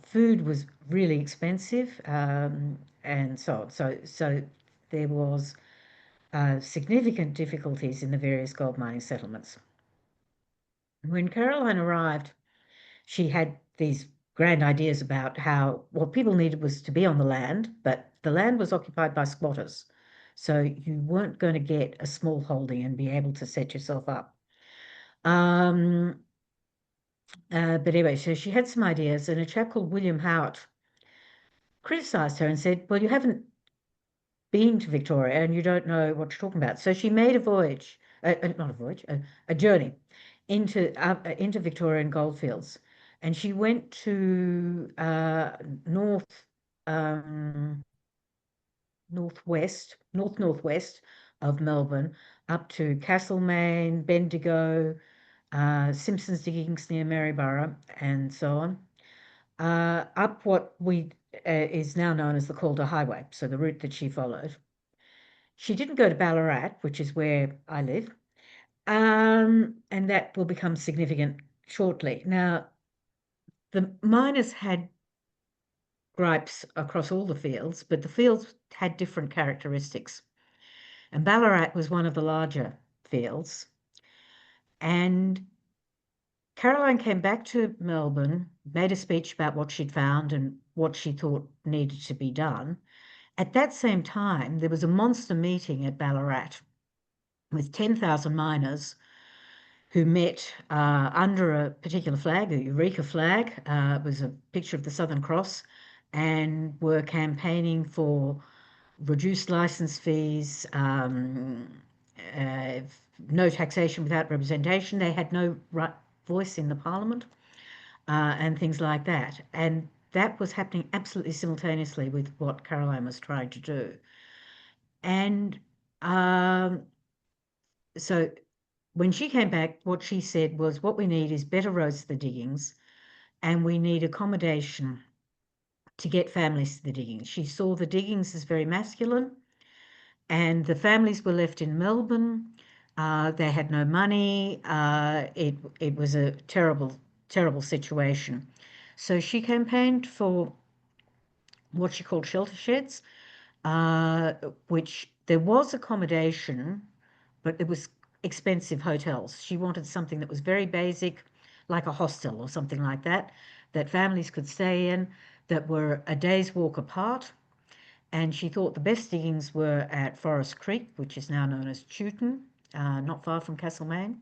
Food was really expensive, and so on. So there was significant difficulties in the various gold mining settlements. When Caroline arrived, she had these grand ideas about how what people needed was to be on the land, but the land was occupied by squatters. So you weren't going to get a small holding and be able to set yourself up. But anyway, so she had some ideas, and a chap called William Howard criticised her and said, well, you haven't been to Victoria and you don't know what you're talking about. So she made a voyage, not a voyage, a journey into Victorian goldfields. And she went to North northwest of Melbourne, up to Castlemaine, Bendigo, Simpsons Diggings near Maryborough, and so on, up what we is now known as the Calder Highway, so the route that she followed. She didn't go to Ballarat, which is where I live, and that will become significant shortly. Now, the miners had gripes across all the fields, but the fields had different characteristics. And Ballarat was one of the larger fields. And Caroline came back to Melbourne, made a speech about what she'd found and what she thought needed to be done. At that same time, there was a monster meeting at Ballarat with 10,000 miners who met under a particular flag, the Eureka flag. It was a picture of the Southern Cross, and were campaigning for reduced license fees, uh, no taxation without representation. They had no voice in the parliament, and things like that. And that was happening absolutely simultaneously with what Caroline was trying to do. And so when she came back, what she said was, what we need is better roads to the diggings, and we need accommodation to get families to the diggings. She saw the diggings as very masculine, and the families were left in Melbourne. They had no money. It was a terrible situation. So she campaigned for what she called shelter sheds, which there was accommodation, but it was expensive hotels. She wanted something that was very basic, like a hostel or something like that, that families could stay in, that were a day's walk apart. And she thought the best diggings were at Forest Creek, which is now known as Chewton, not far from Castlemaine.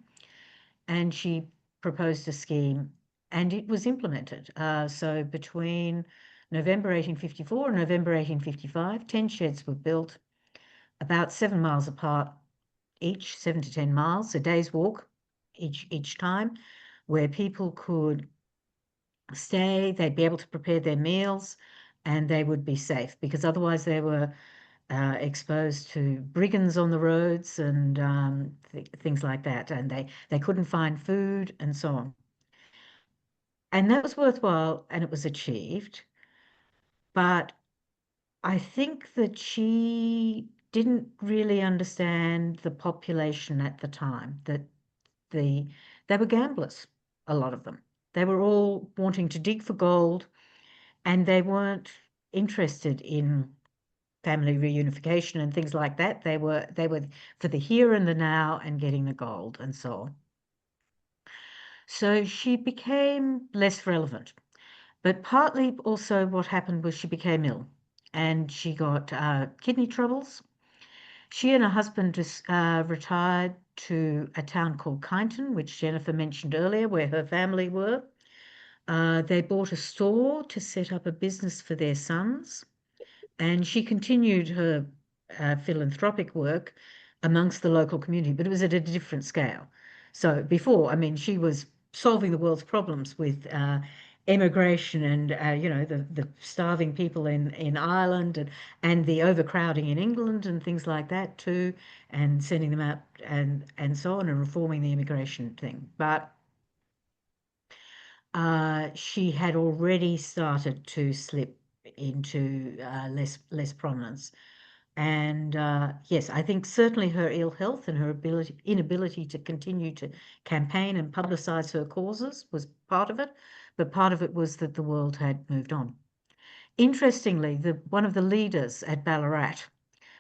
And she proposed a scheme, and it was implemented. So between November 1854 and November 1855, 10 sheds were built about 7 miles apart each, 7 to 10 miles, a day's walk each time, where people could stay, they'd be able to prepare their meals, and they would be safe, because otherwise they were exposed to brigands on the roads and things like that, and they couldn't find food and so on. And that was worthwhile, and it was achieved. But I think that she didn't really understand the population at the time, that they were gamblers, a lot of them. They were all wanting to dig for gold, and they weren't interested in family reunification and things like that. They were for the here and the now and getting the gold and so on. So she became less relevant. But partly also what happened was she became ill, and she got kidney troubles. She and her husband just retired to a town called Kyneton, which Jennifer mentioned earlier, where her family were. They bought a store to set up a business for their sons, and she continued her philanthropic work amongst the local community, but it was at a different scale. So before, I mean, she was solving the world's problems with immigration and the starving people in Ireland and the overcrowding in England and things like that too, and sending them out and so on, and reforming the immigration thing. But she had already started to slip into less prominence. And yes, I think certainly her ill health and her inability to continue to campaign and publicize her causes was part of it, but part of it was that the world had moved on. Interestingly, one of the leaders at Ballarat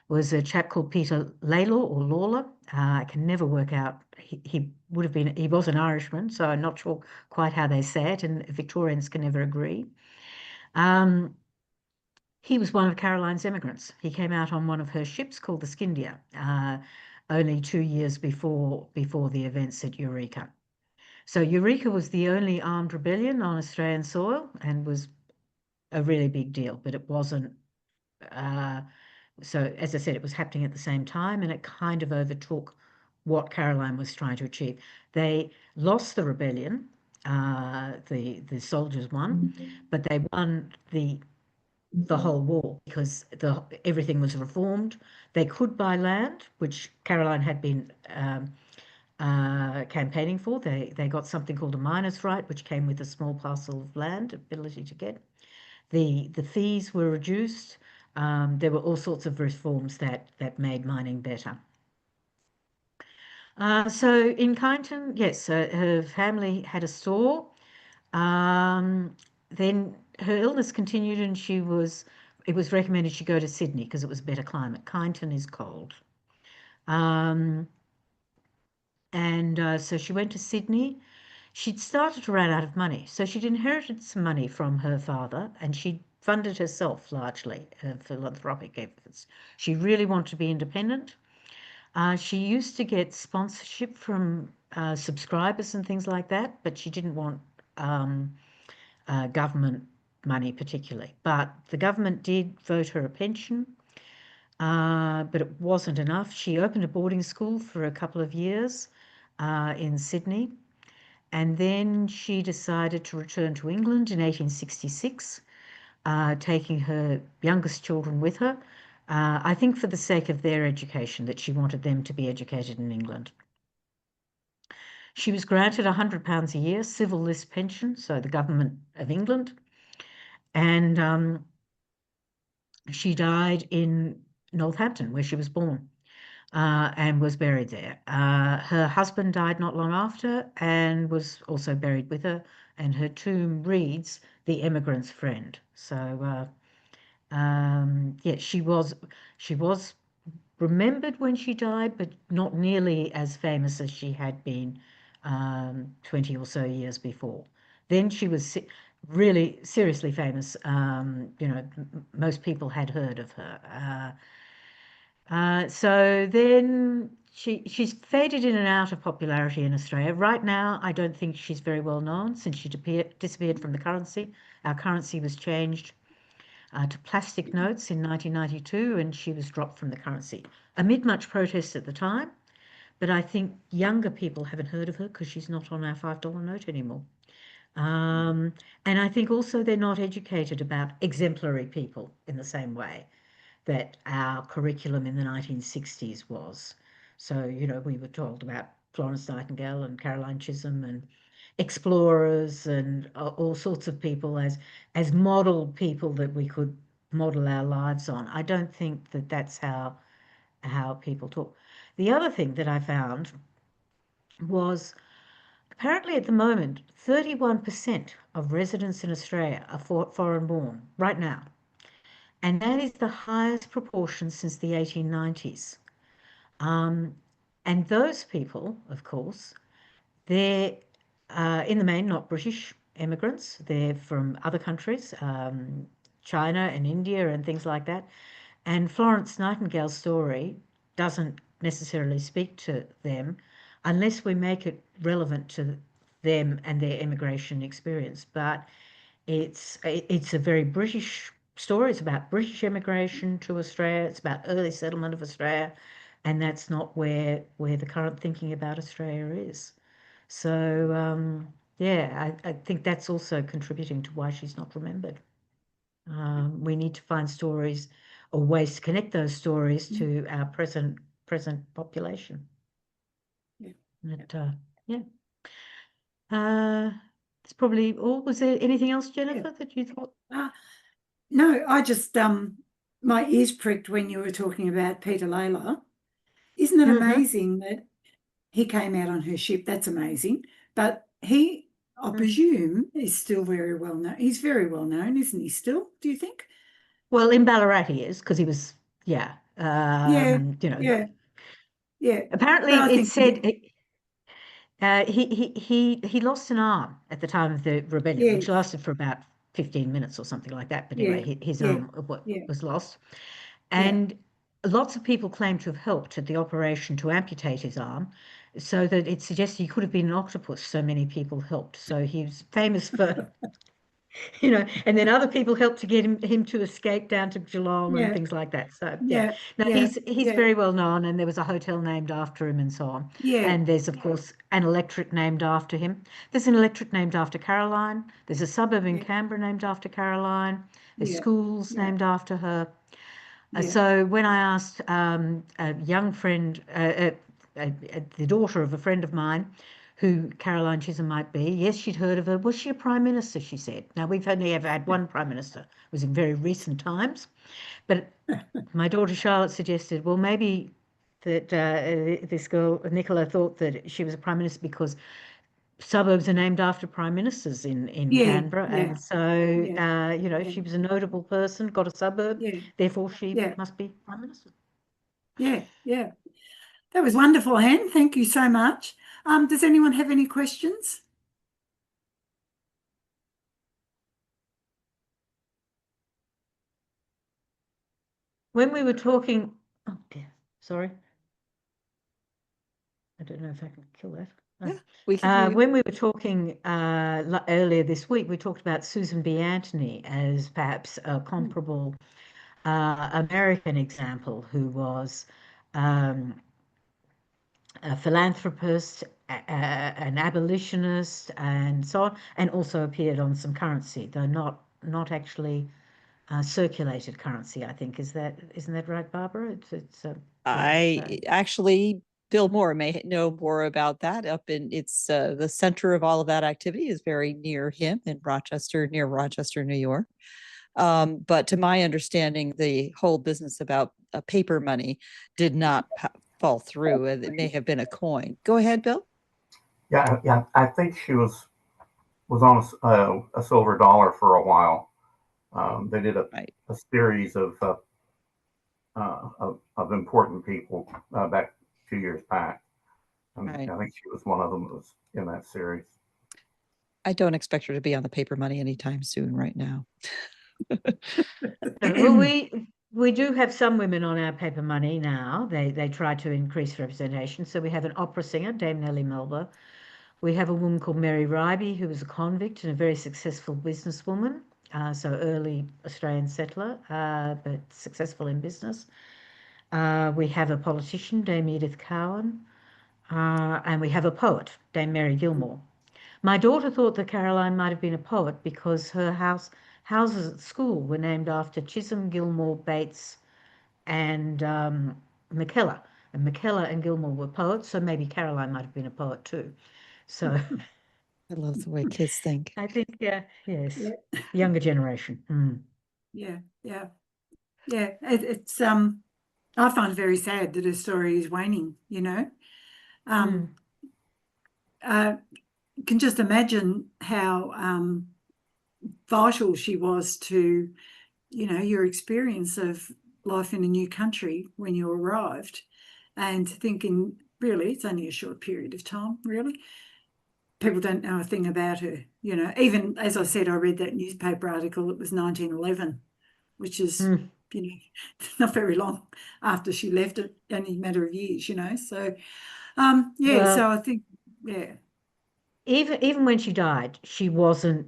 was a chap called Peter Lalor or Lawler. I can never work out. He was an Irishman, so I'm not sure quite how they say it, and Victorians can never agree. He was one of Caroline's emigrants. He came out on one of her ships called the Scindia, only 2 years before the events at Eureka. So Eureka was the only armed rebellion on Australian soil and was a really big deal, but it wasn't. So as I said, it was happening at the same time, and it kind of overtook what Caroline was trying to achieve. They lost the rebellion. The soldiers won, but they won the the whole war because everything was reformed. They could buy land, which Caroline had been campaigning for. They got something called a miner's right, which came with a small parcel of land, ability to get. The fees were reduced. There were all sorts of reforms that made mining better. So in Kyneton, yes, her family had a store. Um, then her illness continued, and it was recommended she go to Sydney because it was a better climate. Kyneton is cold. Um, and so she went to Sydney. She'd started to run out of money, so she'd inherited some money from her father, and she funded herself largely philanthropic efforts. She really wanted to be independent. She used to get sponsorship from subscribers and things like that, but she didn't want um, government money particularly. But the government did vote her a pension, but it wasn't enough. She opened a boarding school for a couple of years in Sydney, and then she decided to return to England in 1866, taking her youngest children with her. I think for the sake of their education, that she wanted them to be educated in England. She was granted £100 a year civil list pension, so the government of England, and she died in Northampton, where she was born, and was buried there. Her husband died not long after and was also buried with her, and her tomb reads "The Emigrant's Friend." So, yeah, she was remembered when she died, but not nearly as famous as she had been 20 or so years before. Then she was really seriously famous. Most people had heard of her. So then she's faded in and out of popularity in Australia. Right now, I don't think she's very well known since she disappeared from the currency. Our currency was changed to plastic notes in 1992, and she was dropped from the currency amid much protest at the time. But I think younger people haven't heard of her because she's not on our $5 note anymore. And I think also they're not educated about exemplary people in the same way that our curriculum in the 1960s was. So, we were told about Florence Nightingale and Caroline Chisholm and explorers and all sorts of people as model people that we could model our lives on. I don't think that that's how people talk. The other thing that I found was apparently at the moment 31% of residents in Australia are foreign born right now, and that is the highest proportion since the 1890s. Um, and those people, of course, they're in the main not British immigrants. They're from other countries, China and India and things like that. And Florence Nightingale's story doesn't necessarily speak to them unless we make it relevant to them and their immigration experience. But it's a very British story. It's about British immigration to Australia. It's about early settlement of Australia, and that's not where the current thinking about Australia is. So yeah, I think that's also contributing to why she's not remembered. We need to find stories or ways to connect those stories to our present population. Yeah. But, yeah. That's probably all. Was there anything else, Jennifer, that you thought? No, I just my ears pricked when you were talking about Peter Layla. Isn't it amazing that he came out on her ship? That's amazing. But he, I presume, is still very well known. He's very well known, isn't he still, do you think? Well, in Ballarat he is because he was, yeah. Yeah, yeah. Apparently But I it think said he lost an arm at the time of the rebellion, which yes, lasted for about 15 minutes or something like that. But anyway, his yeah, arm yeah, was lost. yeah. And lots of people claim to have helped at the operation to amputate his arm, so that it suggests he could have been an octopus. So many people helped. So he was famous for, and then other people helped to get him to escape down to Geelong and Yeah, things like that. So yeah, yeah, no, yeah, he's yeah, very well known, and there was a hotel named after him and so on. yeah, And there's of course an electorate named after him. There's an electorate named after Caroline. There's a suburb in yeah, Canberra named after Caroline. her school's yeah, named after her. yeah, So when I asked a young friend, the daughter of a friend of mine, who Caroline Chisholm might be, yes, she'd heard of her. Was she a prime minister? She said. Now we've only ever had one prime minister. It was in very recent times, but my daughter Charlotte suggested, well, maybe that this girl Nicola thought that she was a prime minister because suburbs are named after prime ministers in yeah, Canberra, yeah, and so yeah, yeah, she was a notable person, got a suburb, yeah, therefore she yeah, must be prime minister. yeah, yeah. That was wonderful, Anne. Thank you so much. Does anyone have any questions? When we were talking, oh dear, sorry, I don't know if I can kill that. Yeah, we can hear you. When we were talking earlier this week, we talked about Susan B. Anthony as perhaps a comparable American example who was um, a philanthropist, an abolitionist, and so on, and also appeared on some currency, though not actually circulated currency. I think isn't that right, Barbara? It's yeah. So. I actually, Bill Moore may know more about that. Up in it's the center of all of that activity is very near him in Rochester, near Rochester, New York. But to my understanding, the whole business about paper money did not fall through. It may have been a coin. Go ahead, Bill. Yeah, yeah. I think she was on a silver dollar for a while. They did Right, a series of important people back 2 years back. right. I think she was one of them that was in that series. I don't expect her to be on the paper money anytime soon, right now. Well, we do have some women on our paper money now. They try to increase representation. So we have an opera singer, Dame Nellie Melba. We have a woman called Mary Ryby, who was a convict and a very successful businesswoman. So early Australian settler, but successful in business. We have a politician, Dame Edith Cowan, and we have a poet, Dame Mary Gilmore. My daughter thought that Caroline might have been a poet because her houses at school were named after Chisholm, Gilmore, Bates, and McKellar. And McKellar and Gilmore were poets, so maybe Caroline might have been a poet too. So I love the way kids think. I think, yes, Yeah, younger generation. yeah, yeah, yeah. It's I find it very sad that her story is waning, you know. Um, Mm. I can just imagine how vital she was to, you know, your experience of life in a new country when you arrived, and thinking, really, it's only a short period of time, really. People don't know a thing about her, you know. Even as I said, I read that newspaper article, it was 1911, which is, Mm. you know, not very long after she left, it only a matter of years, you know. So yeah, so Well, I think, yeah, even when she died, she wasn't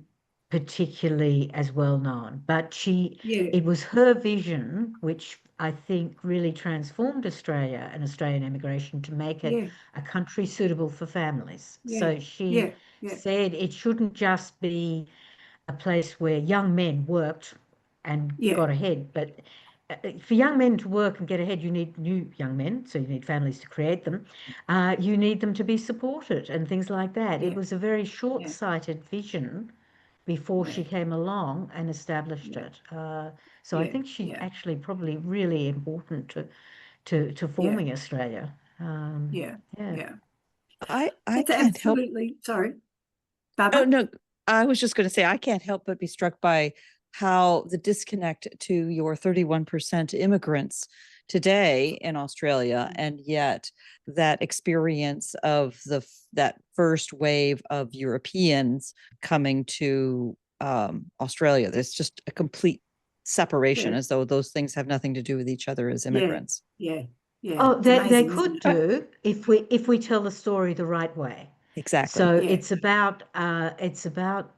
particularly as well known, but yeah, it was her vision which I think really transformed Australia and Australian immigration to make it yeah, a country suitable for families. yeah, So she yeah, yeah, said it shouldn't just be a place where young men worked and yeah, got ahead, but for young men to work and get ahead, you need new young men, so you need families to create them. You need them to be supported and things like that. It yeah, was a very yeah, short-sighted vision before yeah, she came along and established yeah, it. So I yeah, think she's yeah, actually probably really important to yeah, forming Australia. yeah, Yeah. yeah. I That's can't help. absolutely, sorry, Oh Barbara. no, I was just going to say I can't help but be struck by how the disconnect to your 31% immigrants today in Australia, and yet that experience of that first wave of Europeans coming to Australia. There's just a complete separation, Yeah, as though those things have nothing to do with each other as yeah, immigrants. yeah, yeah. Oh, It's they amazing, isn't could it? do if we tell the story the right way. Exactly. So Yeah, it's about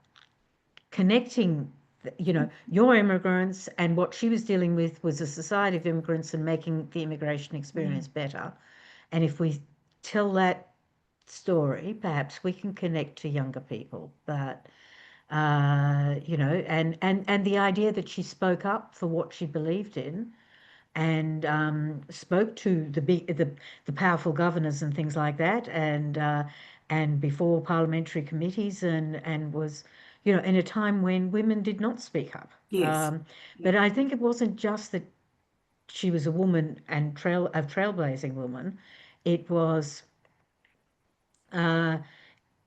connecting, your immigrants, and what she was dealing with was a society of immigrants and making the immigration experience mm, better. And if we tell that story, perhaps we can connect to younger people. But you know, and the idea that she spoke up for what she believed in and spoke to the powerful governors and things like that, and before parliamentary committees, and was, you know, in a time when women did not speak up. Yes. But I think it wasn't just that she was a woman and a trailblazing woman. It was uh,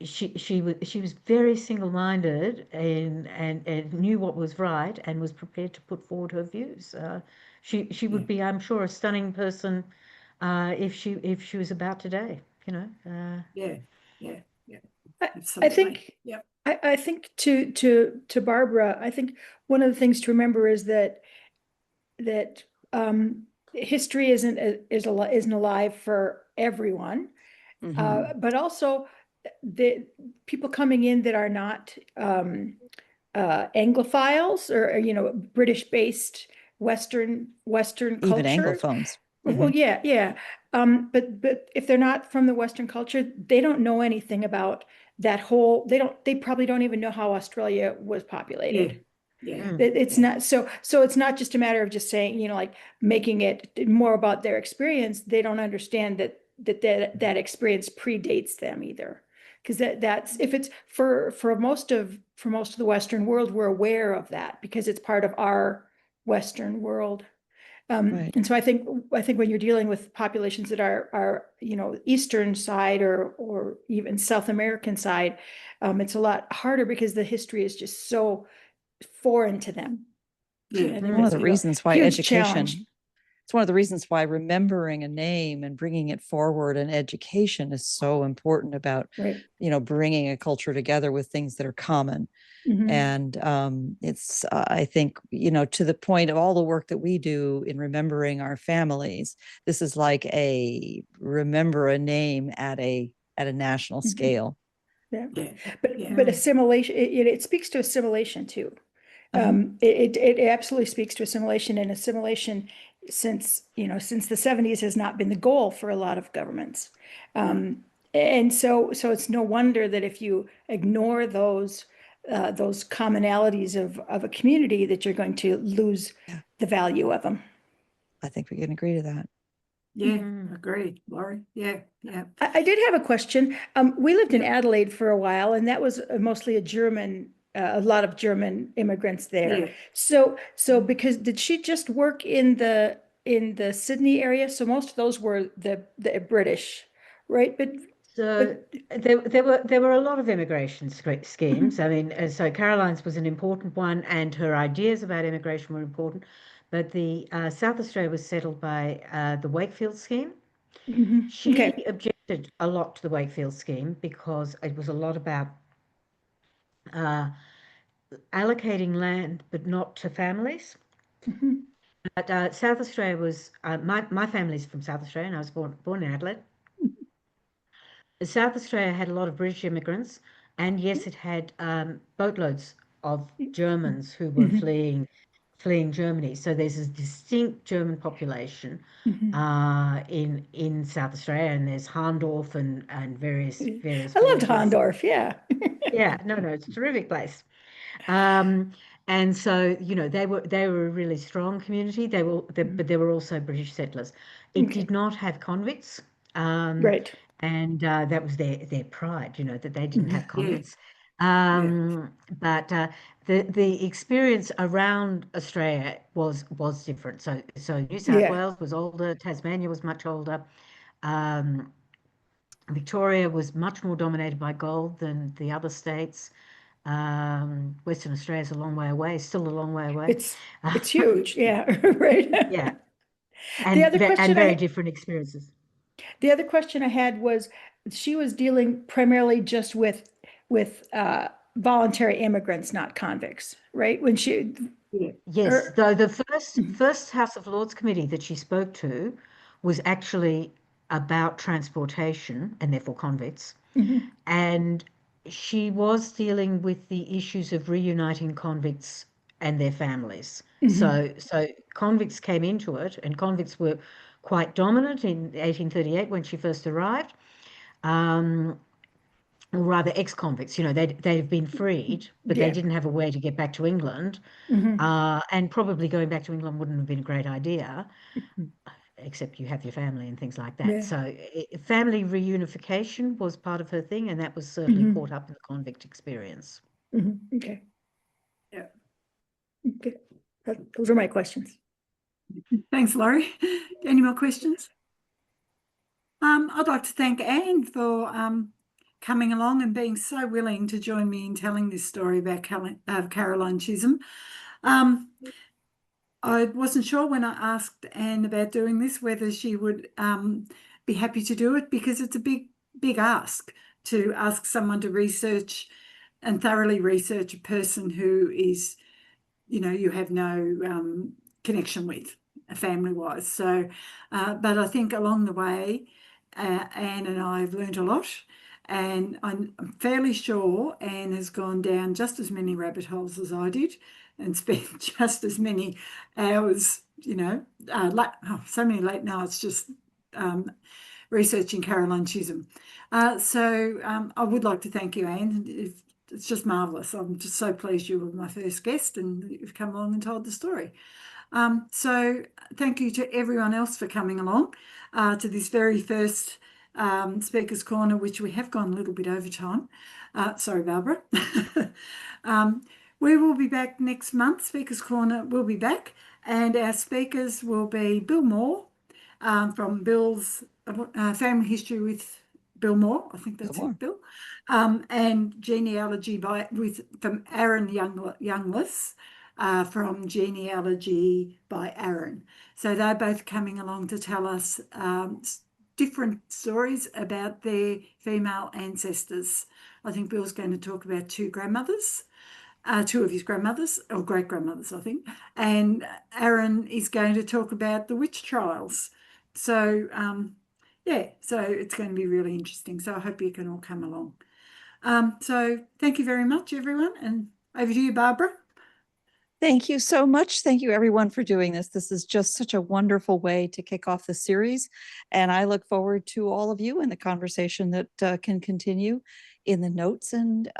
she was very single-minded and knew what was right and was prepared to put forward her views. She would be, I'm sure, a stunning person if she was about today. You know. Yeah. Yeah. Yeah. I Absolutely. think Yep. I think to Barbara, I think one of the things to remember is that history isn't alive for everyone, but also the people coming in that are not Anglophiles or British-based Western Even culture. Anglophones. Well, yeah. But if they're not from the Western culture, they don't know anything about that whole, they probably don't even know how Australia was populated. Yeah. It's not so it's not just a matter of just saying, like making it more about their experience. They don't understand that experience predates them either. Because that's if it's for most of the Western world, we're aware of that because it's part of our Western world. Right. And so I think when you're dealing with populations that are Eastern side or even South American side, it's a lot harder because the history is just so foreign to them. Yeah. I think One of that's the a reasons why huge education, challenge. it's one of the reasons why remembering a name and bringing it forward in education is so important about, Right. bringing a culture together with things that are common. Mhm. And it's, I think, to the point of all the work that we do in remembering our families, this is like a remember a name at a national Mhm. scale. Yeah. Yeah. But assimilation, it speaks to assimilation too. It absolutely speaks to assimilation, and assimilation since the 70s has not been the goal for a lot of governments. And so it's no wonder that if you ignore those commonalities of a community, that you're going to lose Yeah. the value of them. I think we can agree to that. Yeah. Agreed, Laurie. Yeah. I did have a question. We lived in Adelaide for a while, and that was mostly a lot of German immigrants there. Yeah. So because did she just work in the Sydney area? So most of those were the British, right? So there were a lot of immigration schemes. I mean, so Caroline's was an important one, and her ideas about immigration were important. But the South Australia was settled by the Wakefield scheme. She Okay. objected a lot to the Wakefield scheme because it was a lot about allocating land, but not to families. But South Australia was my family's from South Australia, and I was born in Adelaide. South Australia had a lot of British immigrants, and yes, it had boatloads of Germans who were fleeing Germany. So there's a distinct German population in South Australia, and there's Hahndorf and various I loved villages. Hahndorf, yeah. Yeah, no, it's a terrific place. And so, they were a really strong community. But there were also British settlers. It did not have convicts. Right. And that was their pride, that they didn't have convicts. But the experience around Australia was different. So New South Yeah. Wales was older, Tasmania was much older. Victoria was much more dominated by gold than the other states. Western Australia is a long way away, still a long way away. It's huge, yeah, right. Yeah, The other question very different experiences. The other question I had was, she was dealing primarily just with voluntary immigrants, not convicts, right? When she, Yes, though the first House of Lords committee that she spoke to was actually about transportation and therefore convicts. And she was dealing with the issues of reuniting convicts and their families. So convicts came into it, and convicts were quite dominant in 1838 when she first arrived. or rather ex-convicts, they've been freed, but they Yeah. didn't have a way to get back to England. And probably going back to England wouldn't have been a great idea, except you have your family and things like that. Yeah. So family reunification was part of her thing, and that was certainly caught up in the convict experience. Okay. Yeah. Okay. Those are my questions. Thanks, Laurie. Any more questions? I'd like to thank Anne for coming along and being so willing to join me in telling this story about Caroline Chisholm. I wasn't sure when I asked Anne about doing this whether she would be happy to do it, because it's a big ask to ask someone to research and thoroughly research a person who is, you have no connection with family-wise. So, but I think along the way, Anne and I have learned a lot, and I'm fairly sure Anne has gone down just as many rabbit holes as I did and spent just as many hours, so many late nights just researching Caroline Chisholm. So I would like to thank you, Anne. It's just marvellous. I'm just so pleased you were my first guest and you've come along and told the story. So thank you to everyone else for coming along to this very first Speaker's Corner, which we have gone a little bit over time. Sorry, Barbara. We will be back next month. Speaker's Corner will be back, and our speakers will be Bill Moore from Bill's Family History with Bill Moore. I think that's it, Bill. And genealogy from Aaron Youngless. From Genealogy by Aaron. So they're both coming along to tell us different stories about their female ancestors. I think Bill's going to talk about two of his grandmothers, or great-grandmothers, I think. And Aaron is going to talk about the witch trials. So, so it's going to be really interesting. So I hope you can all come along. So thank you very much, everyone. And over to you, Barbara. Thank you so much. Thank you, everyone, for doing this. This is just such a wonderful way to kick off the series. And I look forward to all of you in the conversation that can continue in the notes and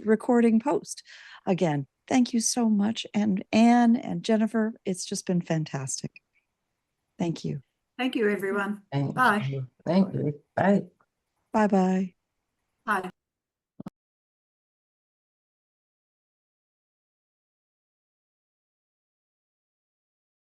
recording post. Again, thank you so much. And Anne and Jennifer, it's just been fantastic. Thank you. Thank you, everyone. Thank Bye. you. Thank you. Bye. Bye-bye. Bye.